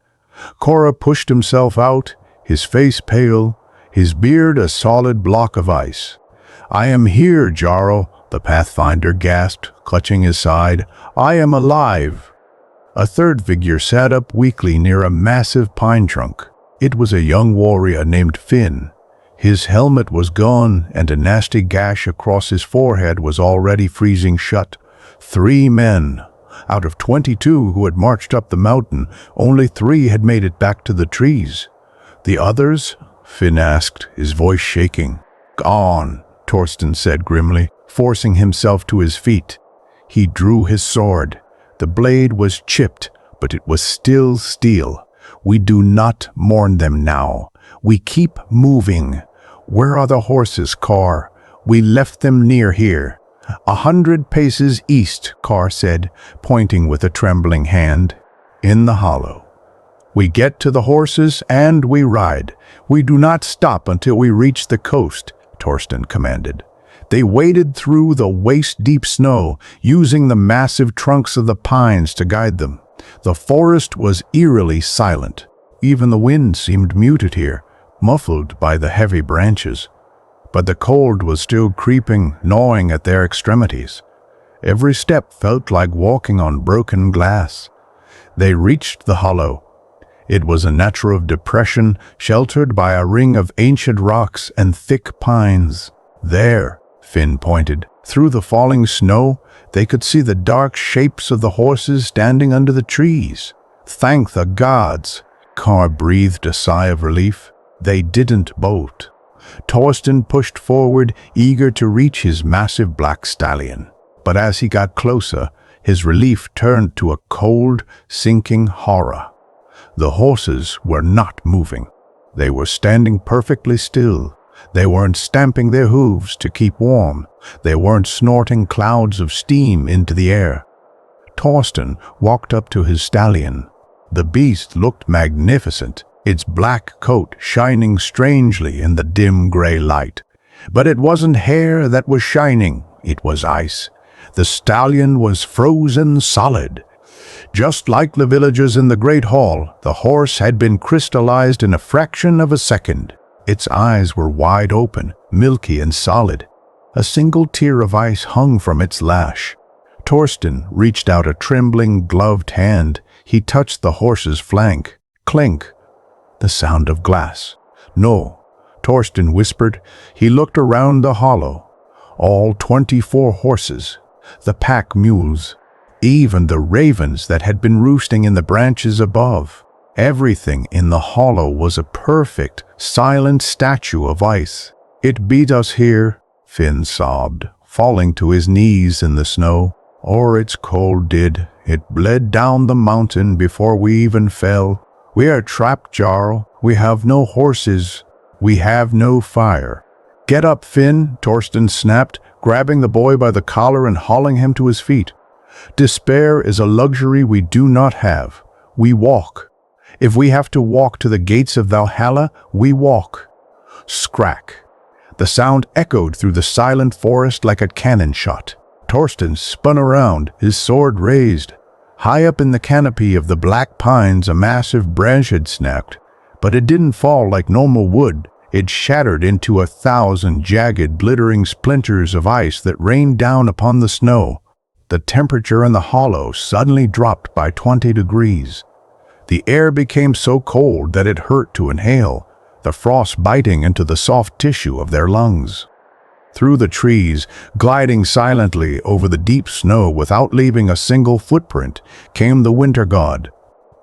Cora pushed himself out, his face pale, his beard a solid block of ice. "I am here, Jarl," the Pathfinder gasped, clutching his side. "I am alive." A third figure sat up weakly near a massive pine trunk. It was a young warrior named Finn. His helmet was gone, and a nasty gash across his forehead was already freezing shut. 3 men. Out of 22 who had marched up the mountain, only 3 had made it back to the trees. "The others?" Finn asked, his voice shaking. "Gone," Torsten said grimly, forcing himself to his feet. He drew his sword. The blade was chipped, but it was still steel. "We do not mourn them now. We keep moving. Where are the horses, Carr? We left them near here." 100 paces east, Carr said, pointing with a trembling hand. "In the hollow. We get to the horses and we ride. We do not stop until we reach the coast," Torsten commanded. They waded through the waist-deep snow, using the massive trunks of the pines to guide them. The forest was eerily silent. Even the wind seemed muted here, muffled by the heavy branches. But the cold was still creeping, gnawing at their extremities. Every step felt like walking on broken glass. They reached the hollow. It was a natural depression, sheltered by a ring of ancient rocks and thick pines. "There," Finn pointed. Through the falling snow, they could see the dark shapes of the horses standing under the trees. "Thank the gods!" Carr breathed a sigh of relief. They didn't bolt. Torsten pushed forward, eager to reach his massive black stallion. But as he got closer, his relief turned to a cold, sinking horror. The horses were not moving. They were standing perfectly still. They weren't stamping their hooves to keep warm. They weren't snorting clouds of steam into the air. Torsten walked up to his stallion. The beast looked magnificent, its black coat shining strangely in the dim gray light. But it wasn't hair that was shining, it was ice. The stallion was frozen solid. Just like the villagers in the Great Hall, the horse had been crystallized in a fraction of a second. Its eyes were wide open, milky and solid. A single tear of ice hung from its lash. Torsten reached out a trembling, gloved hand. He touched the horse's flank. Clink. The sound of glass. "No," Torsten whispered. He looked around the hollow. All 24 horses. The pack mules. Even the ravens that had been roosting in the branches above. Everything in the hollow was a perfect, silent statue of ice. "It beat us here," Finn sobbed, falling to his knees in the snow. "Or its cold did. It bled down the mountain before we even fell. We are trapped, Jarl. We have no horses. We have no fire." "Get up, Finn," Torsten snapped, grabbing the boy by the collar and hauling him to his feet. "Despair is a luxury we do not have. We walk. If we have to walk to the gates of Valhalla, we walk." Scrack. The sound echoed through the silent forest like a cannon shot. Torsten spun around, his sword raised. High up in the canopy of the black pines, a massive branch had snapped. But it didn't fall like normal wood. It shattered into 1,000 jagged, glittering splinters of ice that rained down upon the snow. the temperature in the hollow suddenly dropped by 20 degrees. The air became so cold that it hurt to inhale, the frost biting into the soft tissue of their lungs. Through the trees, gliding silently over the deep snow without leaving a single footprint, came the winter god.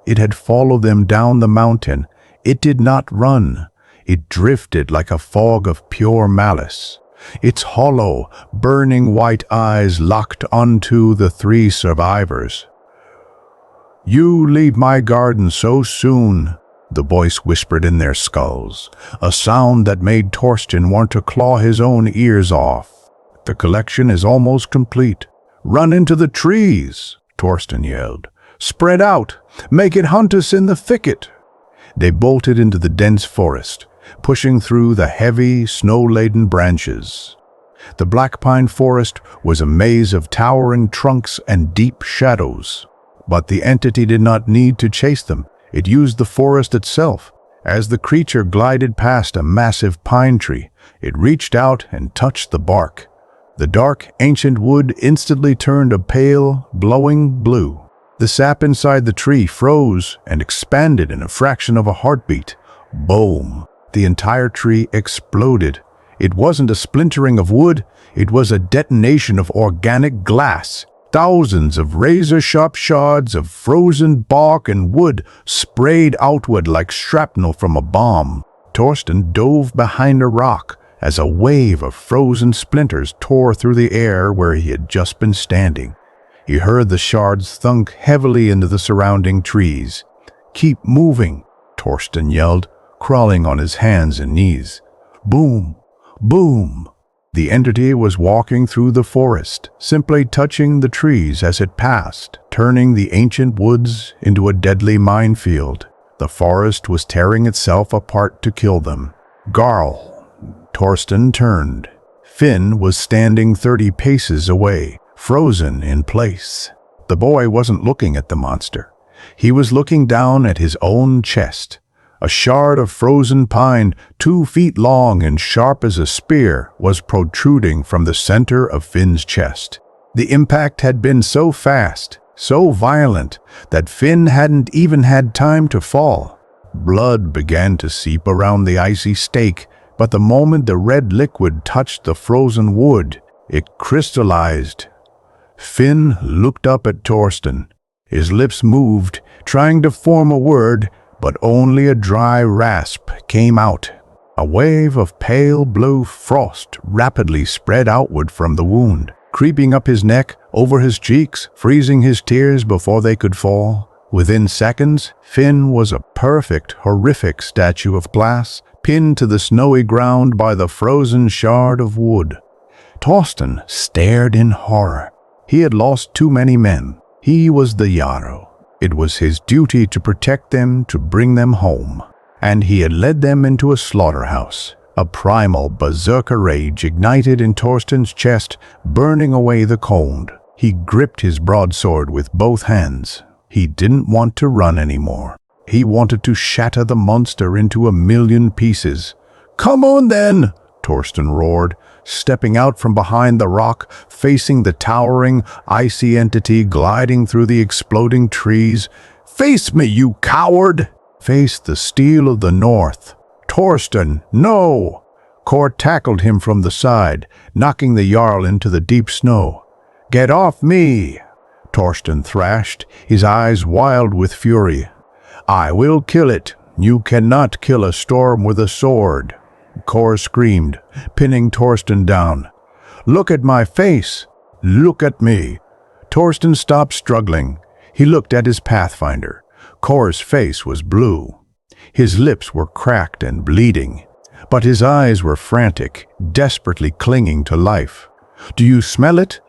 It had followed them down the mountain. It did not run. It drifted like a fog of pure malice. Its hollow, burning white eyes locked onto the three survivors. "You leave my garden so soon," the voice whispered in their skulls, a sound that made Torsten want to claw his own ears off. "The collection is almost complete. Run into the trees," Torsten yelled. "Spread out. Make it hunt us in the thicket." They bolted into the dense forest, pushing through the heavy, snow-laden branches. The black pine forest was a maze of towering trunks and deep shadows. But the entity did not need to chase them. It used the forest itself. As the creature glided past a massive pine tree, it reached out and touched the bark. The dark, ancient wood instantly turned a pale, glowing blue. The sap inside the tree froze and expanded in a fraction of a heartbeat. Boom! The entire tree exploded. It wasn't a splintering of wood, it was a detonation of organic glass. Thousands of razor-sharp shards of frozen bark and wood sprayed outward like shrapnel from a bomb. Torsten dove behind a rock as a wave of frozen splinters tore through the air where he had just been standing. He heard the shards thunk heavily into the surrounding trees. "Keep moving," Torsten yelled, crawling on his hands and knees. Boom! Boom! The entity was walking through the forest, simply touching the trees as it passed, turning the ancient woods into a deadly minefield. The forest was tearing itself apart to kill them. Jarl. Torsten turned. Finn was standing 30 paces away, frozen in place. The boy wasn't looking at the monster. He was looking down at his own chest. A shard of frozen pine, 2 feet long and sharp as a spear, was protruding from the center of Finn's chest. The impact had been so fast, so violent, that Finn hadn't even had time to fall. Blood began to seep around the icy stake, but the moment the red liquid touched the frozen wood, it crystallized. Finn looked up at Torsten. His lips moved, trying to form a word, but only a dry rasp came out. A wave of pale blue frost rapidly spread outward from the wound, creeping up his neck, over his cheeks, freezing his tears before they could fall. Within seconds, Finn was a perfect, horrific statue of glass, pinned to the snowy ground by the frozen shard of wood. Torsten stared in horror. He had lost too many men. He was the Jarl. It was his duty to protect them, to bring them home. And he had led them into a slaughterhouse. A primal berserker rage ignited in Torsten's chest, burning away the cold. He gripped his broadsword with both hands. He didn't want to run anymore. He wanted to shatter the monster into a million pieces. "Come on then!" Torsten roared, stepping out from behind the rock, facing the towering, icy entity gliding through the exploding trees. "Face me, you coward!" "Face the steel of the north." "Torsten, no!" Kor tackled him from the side, knocking the Jarl into the deep snow. "Get off me!" Torsten thrashed, his eyes wild with fury. "I will kill it. You cannot kill a storm with a sword." Kor screamed, pinning Torsten down. "Look at my face! Look at me!" Torsten stopped struggling. He looked at his pathfinder. Kor's face was blue. His lips were cracked and bleeding, but his eyes were frantic, desperately clinging to life. "Do you smell it?"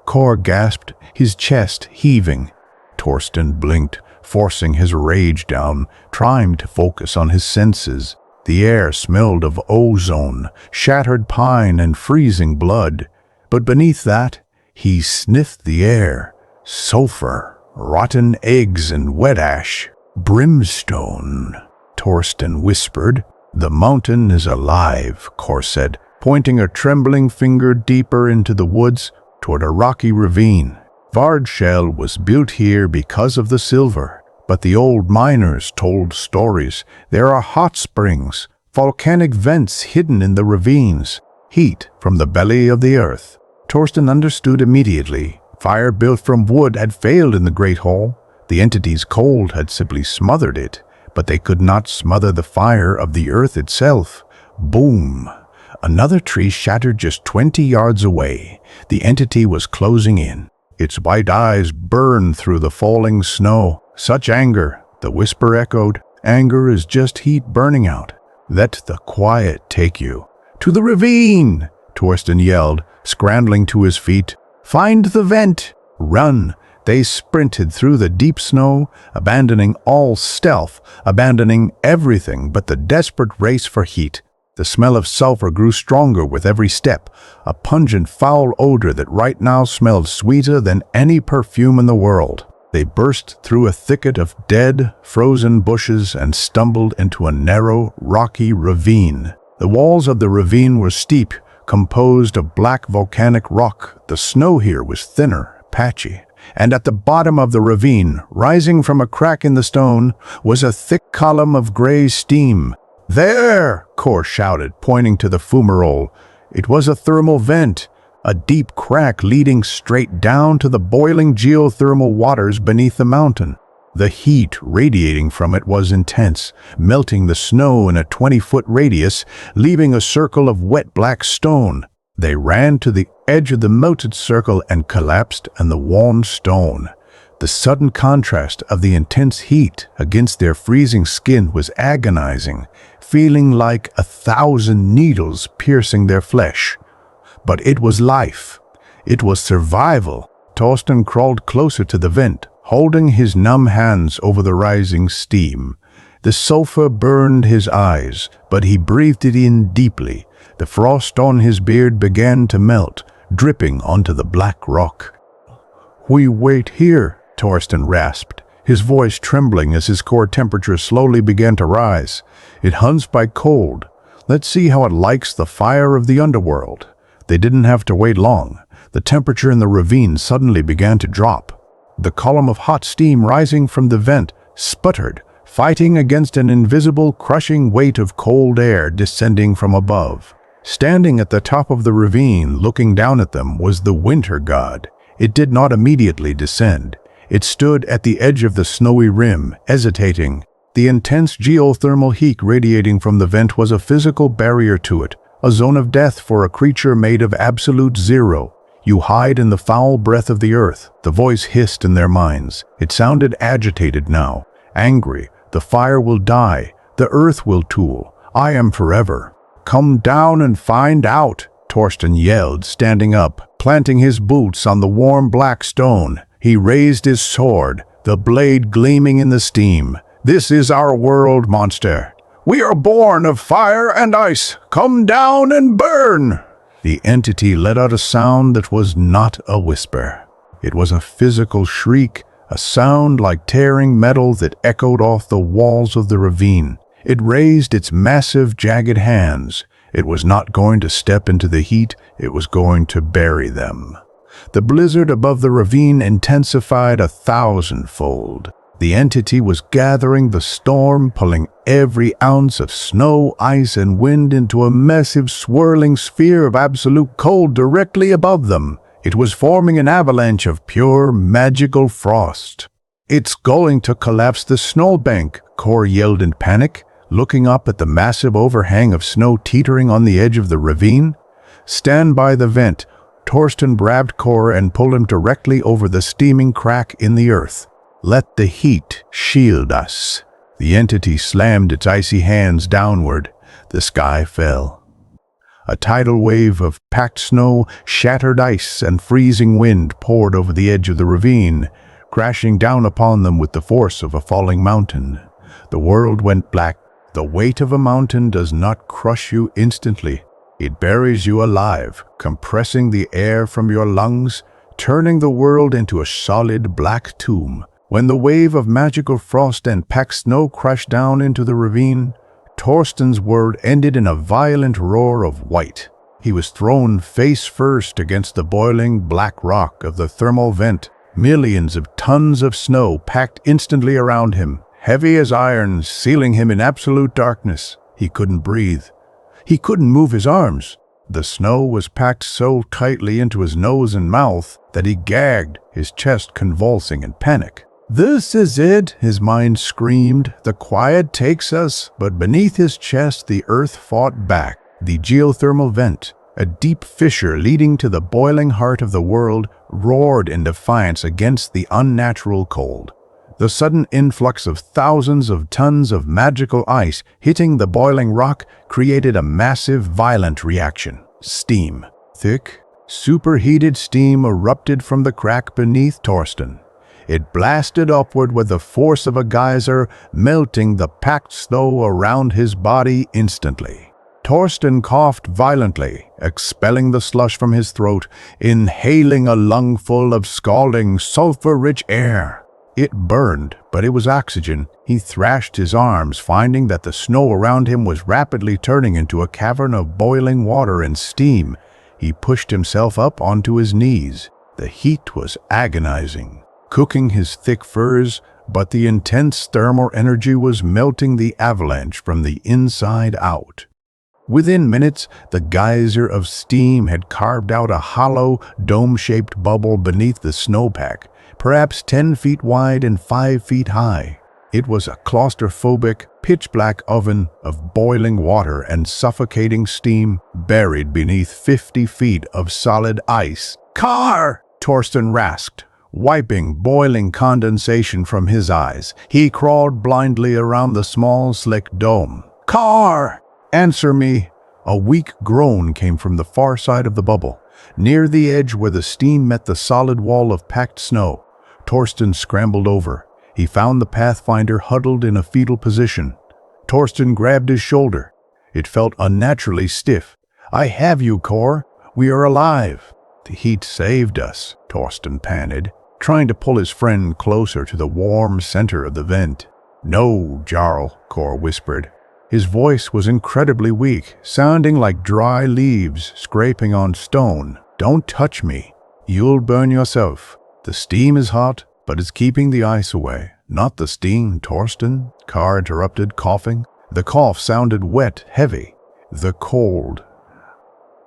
Kor gasped, his chest heaving. Torsten blinked, forcing his rage down, trying to focus on his senses. The air smelled of ozone, shattered pine, and freezing blood. But beneath that, he sniffed the air. Sulfur, rotten eggs, and wet ash. "Brimstone," Torsten whispered. "The mountain is alive," Kor said, pointing a trembling finger deeper into the woods toward a rocky ravine. Vargfjell was built here because of the silver, but the old miners told stories. There are hot springs, volcanic vents hidden in the ravines, heat from the belly of the earth. Torsten understood immediately. Fire built from wood had failed in the Great Hall. The entity's cold had simply smothered it, but they could not smother the fire of the earth itself. Boom! Another tree shattered just 20 yards away. The entity was closing in. Its white eyes burned through the falling snow. Such anger, the whisper echoed. Anger is just heat burning out. Let the quiet take you. To the ravine! Torsten yelled, scrambling to his feet. Find the vent! Run! They sprinted through the deep snow, abandoning all stealth, abandoning everything but the desperate race for heat. The smell of sulfur grew stronger with every step, a pungent, foul odor that right now smelled sweeter than any perfume in the world. They burst through a thicket of dead, frozen bushes and stumbled into a narrow, rocky ravine. The walls of the ravine were steep, composed of black volcanic rock. The snow here was thinner, patchy. And at the bottom of the ravine, rising from a crack in the stone, was a thick column of gray steam. "There!" Kor shouted, pointing to the fumarole. It was a thermal vent, a deep crack leading straight down to the boiling geothermal waters beneath the mountain. The heat radiating from it was intense, melting the snow in a 20-foot radius, leaving a circle of wet black stone. They ran to the edge of the melted circle and collapsed on the warm stone. The sudden contrast of the intense heat against their freezing skin was agonizing, feeling like 1,000 needles piercing their flesh. But it was life. It was survival. Torsten crawled closer to the vent, holding his numb hands over the rising steam. The sulfur burned his eyes, but he breathed it in deeply. The frost on his beard began to melt, dripping onto the black rock. "We wait here," Torsten rasped, his voice trembling as his core temperature slowly began to rise. "It hunts by cold. Let's see how it likes the fire of the underworld." They didn't have to wait long. The temperature in the ravine suddenly began to drop. The column of hot steam rising from the vent sputtered, fighting against an invisible, crushing weight of cold air descending from above. Standing at the top of the ravine, looking down at them, was the winter god. It did not immediately descend. It stood at the edge of the snowy rim, hesitating. The intense geothermal heat radiating from the vent was a physical barrier to it, a zone of death for a creature made of absolute zero. "You hide in the foul breath of the earth," the voice hissed in their minds. It sounded agitated now, angry. "The fire will die. The earth will tool. I am forever." "Come down and find out," Torsten yelled, standing up, planting his boots on the warm black stone. He raised his sword, the blade gleaming in the steam. "This is our world, monster. We are born of fire and ice. Come down and burn!" The entity let out a sound that was not a whisper. It was a physical shriek, a sound like tearing metal that echoed off the walls of the ravine. It raised its massive, jagged hands. It was not going to step into the heat, it was going to bury them. The blizzard above the ravine intensified 1,000-fold. The entity was gathering the storm, pulling every ounce of snow, ice, and wind into a massive, swirling sphere of absolute cold directly above them. It was forming an avalanche of pure, magical frost. "It's going to collapse the snowbank," Kor yelled in panic, looking up at the massive overhang of snow teetering on the edge of the ravine. "Stand by the vent." Torsten grabbed Kor and pulled him directly over the steaming crack in the earth. "Let the heat shield us." The entity slammed its icy hands downward. The sky fell. A tidal wave of packed snow, shattered ice, and freezing wind poured over the edge of the ravine, crashing down upon them with the force of a falling mountain. The world went black. The weight of a mountain does not crush you instantly. It buries you alive, compressing the air from your lungs, turning the world into a solid black tomb. When the wave of magical frost and packed snow crashed down into the ravine, Torsten's world ended in a violent roar of white. He was thrown face first against the boiling black rock of the thermal vent. Millions of tons of snow packed instantly around him, heavy as iron, sealing him in absolute darkness. He couldn't breathe. He couldn't move his arms. The snow was packed so tightly into his nose and mouth that he gagged, his chest convulsing in panic. "This is it," his mind screamed. "The quiet takes us." But beneath his chest, the earth fought back. The geothermal vent, a deep fissure leading to the boiling heart of the world, roared in defiance against the unnatural cold. The sudden influx of thousands of tons of magical ice hitting the boiling rock created a massive, violent reaction. Steam. Thick, superheated steam erupted from the crack beneath Torsten. It blasted upward with the force of a geyser, melting the packed snow around his body instantly. Torsten coughed violently, expelling the slush from his throat, inhaling a lungful of scalding, sulfur-rich air. It burned, but it was oxygen. He thrashed his arms, finding that the snow around him was rapidly turning into a cavern of boiling water and steam. He pushed himself up onto his knees. The heat was agonizing, cooking his thick furs, but the intense thermal energy was melting the avalanche from the inside out. Within minutes, the geyser of steam had carved out a hollow, dome-shaped bubble beneath the snowpack, perhaps 10 feet wide and 5 feet high. It was a claustrophobic, pitch-black oven of boiling water and suffocating steam buried beneath 50 feet of solid ice. "Car!" Torsten rasped, wiping boiling condensation from his eyes. He crawled blindly around the small, slick dome. "Car! Answer me!" A weak groan came from the far side of the bubble, near the edge where the steam met the solid wall of packed snow. Torsten scrambled over. He found the Pathfinder huddled in a fetal position. Torsten grabbed his shoulder. It felt unnaturally stiff. "I have you, Cor. We are alive." "The heat saved us," Torsten panted, trying to pull his friend closer to the warm center of the vent. "No, Jarl," Cor whispered. His voice was incredibly weak, sounding like dry leaves scraping on stone. "Don't touch me. You'll burn yourself. The steam is hot, but it's keeping the ice away." "Not the steam, Torsten," Carr interrupted, coughing. The cough sounded wet, heavy. "The cold."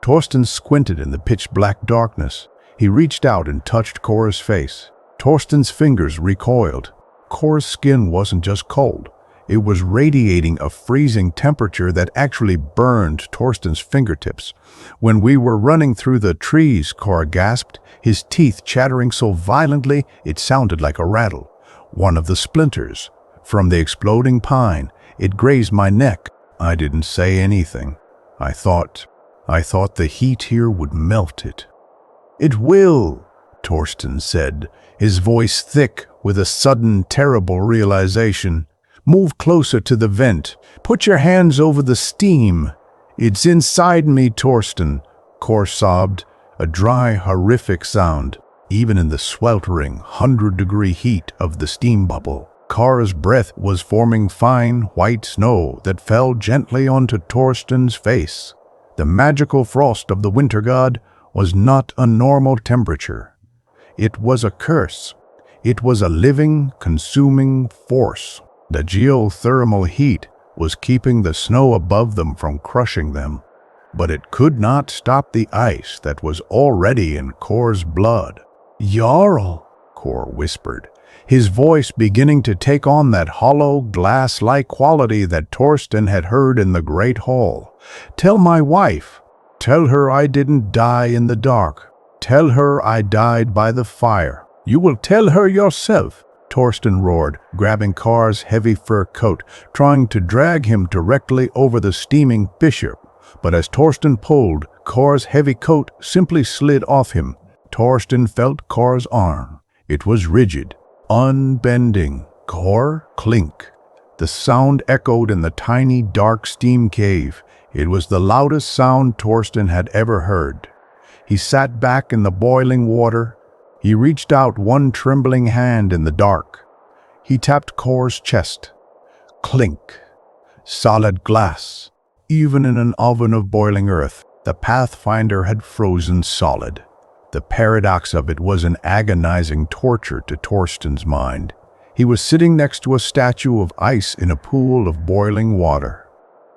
Torsten squinted in the pitch-black darkness. He reached out and touched Cor's face. Torsten's fingers recoiled. Cor's skin wasn't just cold. It was radiating a freezing temperature that actually burned Torsten's fingertips. "When we were running through the trees," Cor gasped, his teeth chattering so violently it sounded like a rattle. "One of the splinters from the exploding pine. It grazed my neck. I didn't say anything. I thought the heat here would melt it." "It will," Torsten said, his voice thick with a sudden, terrible realization. "Move closer to the vent. Put your hands over the steam." "It's inside me, Torsten," Cor sobbed, a dry, horrific sound, even in the sweltering 100-degree heat of the steam bubble. Cor's breath was forming fine, white snow that fell gently onto Torsten's face. The magical frost of the winter god was not a normal temperature. It was a curse. It was a living, consuming force. The geothermal heat was keeping the snow above them from crushing them, but it could not stop the ice that was already in Cor's blood. "Jarl," Cor whispered, his voice beginning to take on that hollow, glass-like quality that Torsten had heard in the Great Hall. "Tell my wife. Tell her I didn't die in the dark. Tell her I died by the fire." "You will tell her yourself," Torsten roared, grabbing Car's heavy fur coat, trying to drag him directly over the steaming fissure. But as Torsten pulled, Car's heavy coat simply slid off him. Torsten felt Car's arm. It was rigid, unbending. "Car, clink." The sound echoed in the tiny, dark steam cave. It was the loudest sound Torsten had ever heard. He sat back in the boiling water. He reached out one trembling hand in the dark. He tapped Cor's chest. Clink. Solid glass. Even in an oven of boiling earth, the Pathfinder had frozen solid. The paradox of it was an agonizing torture to Torsten's mind. He was sitting next to a statue of ice in a pool of boiling water.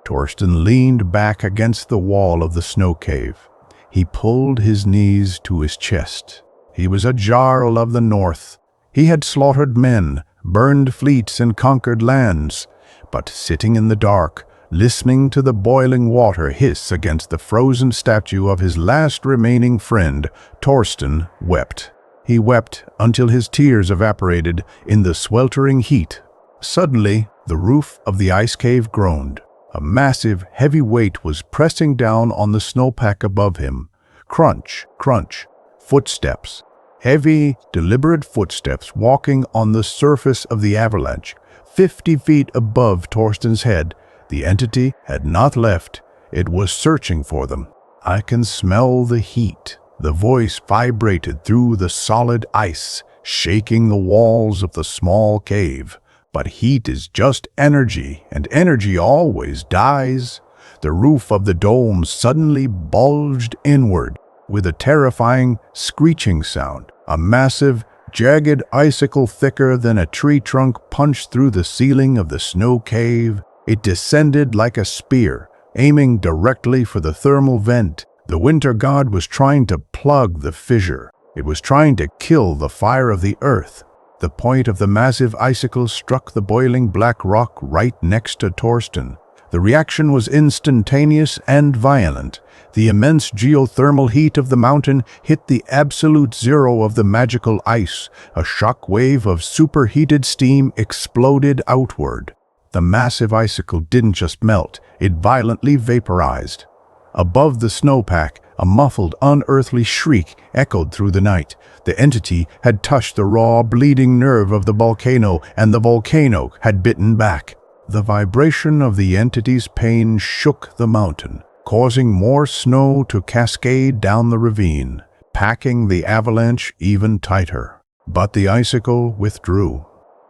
Torsten leaned back against the wall of the snow cave. He pulled his knees to his chest. He was a Jarl of the North. He had slaughtered men, burned fleets, and conquered lands. But sitting in the dark, listening to the boiling water hiss against the frozen statue of his last remaining friend, Torsten wept. He wept until his tears evaporated in the sweltering heat. Suddenly, the roof of the ice cave groaned. A massive, heavy weight was pressing down on the snowpack above him. Crunch, crunch, footsteps. Heavy, deliberate footsteps walking on the surface of the avalanche. 50 feet above Torsten's head, the entity had not left. It was searching for them. "I can smell the heat." The voice vibrated through the solid ice, shaking the walls of the small cave. "But heat is just energy, and energy always dies." The roof of the dome suddenly bulged inward with a terrifying screeching sound. A massive, jagged icicle thicker than a tree trunk punched through the ceiling of the snow cave. It descended like a spear, aiming directly for the thermal vent. The winter god was trying to plug the fissure. It was trying to kill the fire of the earth. The point of the massive icicle struck the boiling black rock right next to Torsten. The reaction was instantaneous and violent. The immense geothermal heat of the mountain hit the absolute zero of the magical ice. A shock wave of superheated steam exploded outward. The massive icicle didn't just melt, it violently vaporized. Above the snowpack, a muffled, unearthly shriek echoed through the night. The entity had touched the raw, bleeding nerve of the volcano, and the volcano had bitten back. The vibration of the entity's pain shook the mountain, causing more snow to cascade down the ravine, packing the avalanche even tighter. But the icicle withdrew.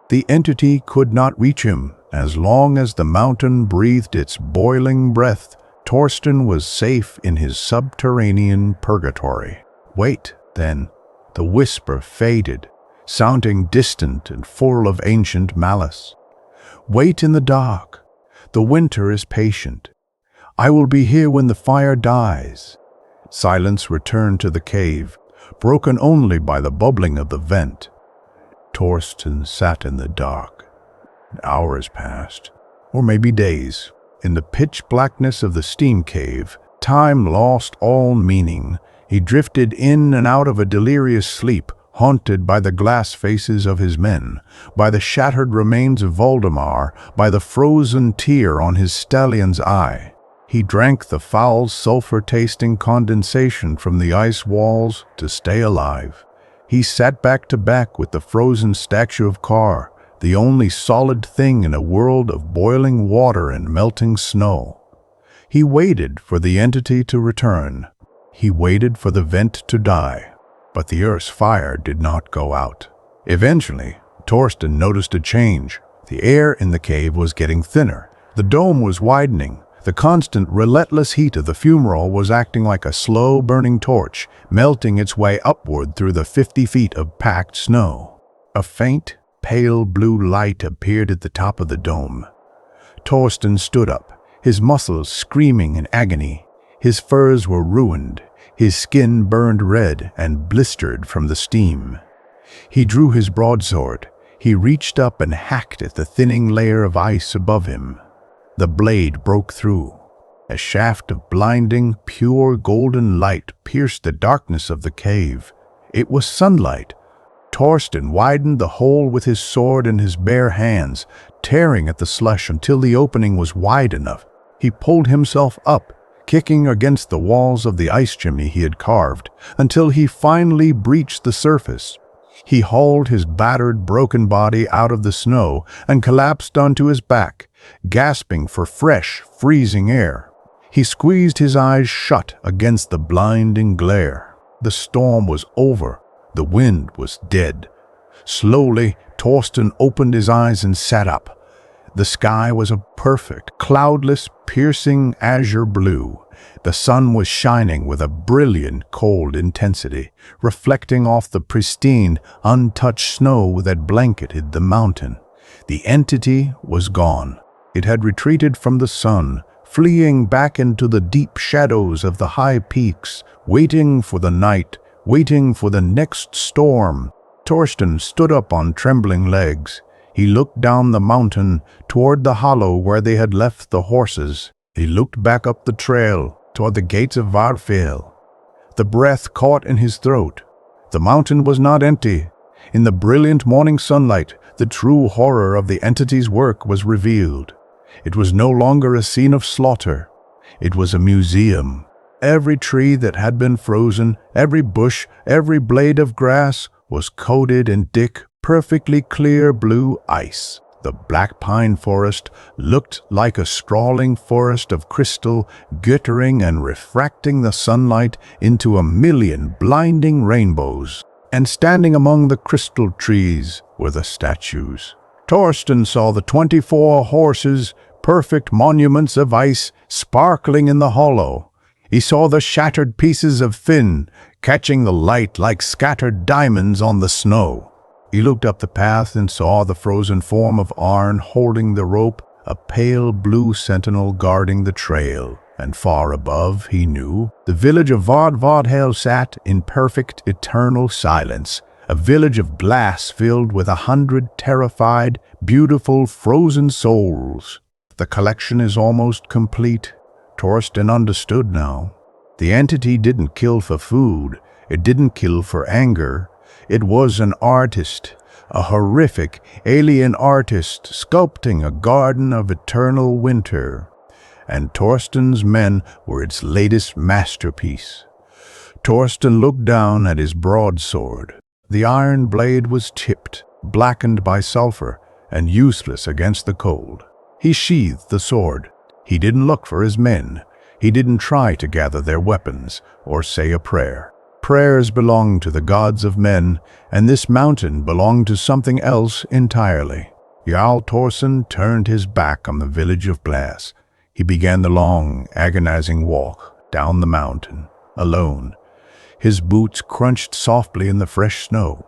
The entity could not reach him. As long as the mountain breathed its boiling breath, Torsten was safe in his subterranean purgatory. "Wait, then." The whisper faded, sounding distant and full of ancient malice. "Wait in the dark. The winter is patient. I will be here when the fire dies." Silence returned to the cave, broken only by the bubbling of the vent. Torsten sat in the dark. Hours passed, or maybe days. In the pitch blackness of the steam cave, time lost all meaning. He drifted in and out of a delirious sleep, haunted by the glass faces of his men, by the shattered remains of Voldemar, by the frozen tear on his stallion's eye. He drank the foul, sulfur-tasting condensation from the ice walls to stay alive. He sat back to back with the frozen statue of Kar, the only solid thing in a world of boiling water and melting snow. He waited for the entity to return. He waited for the vent to die. But the earth's fire did not go out. Eventually, Torsten noticed a change. The air in the cave was getting thinner. The dome was widening. The constant, relentless heat of the fumarole was acting like a slow-burning torch, melting its way upward through the 50 feet of packed snow. A faint, pale blue light appeared at the top of the dome. Torsten stood up, his muscles screaming in agony. His furs were ruined. His skin burned red and blistered from the steam. He drew his broadsword. He reached up and hacked at the thinning layer of ice above him. The blade broke through. A shaft of blinding, pure golden light pierced the darkness of the cave. It was sunlight. Torsten widened the hole with his sword in his bare hands, tearing at the slush until the opening was wide enough. He pulled himself up, kicking against the walls of the ice chimney he had carved, until he finally breached the surface. He hauled his battered, broken body out of the snow and collapsed onto his back, gasping for fresh, freezing air. He squeezed his eyes shut against the blinding glare. The storm was over. The wind was dead. Slowly, Torsten opened his eyes and sat up. The sky was a perfect, cloudless, piercing azure blue. The sun was shining with a brilliant, cold intensity, reflecting off the pristine, untouched snow that blanketed the mountain. The entity was gone. It had retreated from the sun, fleeing back into the deep shadows of the high peaks, waiting for the night, waiting for the next storm. Torsten stood up on trembling legs. He looked down the mountain toward the hollow where they had left the horses. He looked back up the trail toward the gates of Vargfjell. The breath caught in his throat. The mountain was not empty. In the brilliant morning sunlight, the true horror of the entity's work was revealed. It was no longer a scene of slaughter. It was a museum. Every tree that had been frozen, every bush, every blade of grass was coated in thick, perfectly clear blue ice. The black pine forest looked like a sprawling forest of crystal, glittering and refracting the sunlight into a million blinding rainbows. And standing among the crystal trees were the statues. Torsten saw the 24 horses, perfect monuments of ice, sparkling in the hollow. He saw the shattered pieces of Finn, catching the light like scattered diamonds on the snow. He looked up the path and saw the frozen form of Arn holding the rope, a pale blue sentinel guarding the trail. And far above, he knew, the village of Vargfjell sat in perfect, eternal silence, a village of glass filled with 100 terrified, beautiful, frozen souls. The collection is almost complete. Torsten understood now. The entity didn't kill for food. It didn't kill for anger. It was an artist, a horrific, alien artist sculpting a garden of eternal winter. And Torsten's men were its latest masterpiece. Torsten looked down at his broadsword. The iron blade was chipped, blackened by sulfur, and useless against the cold. He sheathed the sword. He didn't look for his men. He didn't try to gather their weapons or say a prayer. Prayers belonged to the gods of men, and this mountain belonged to something else entirely. Jarl Torsten turned his back on the village of glass. He began the long, agonizing walk down the mountain, alone. His boots crunched softly in the fresh snow.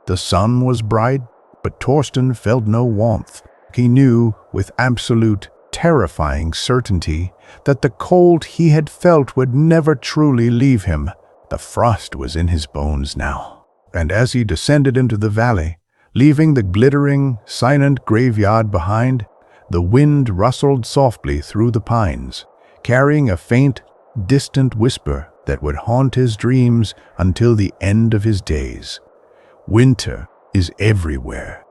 The sun was bright, but Torsten felt no warmth. He knew, with absolute, terrifying certainty, that the cold he had felt would never truly leave him. The frost was in his bones now. And as he descended into the valley, leaving the glittering, silent graveyard behind, the wind rustled softly through the pines, carrying a faint, distant whisper that would haunt his dreams until the end of his days. Winter is everywhere.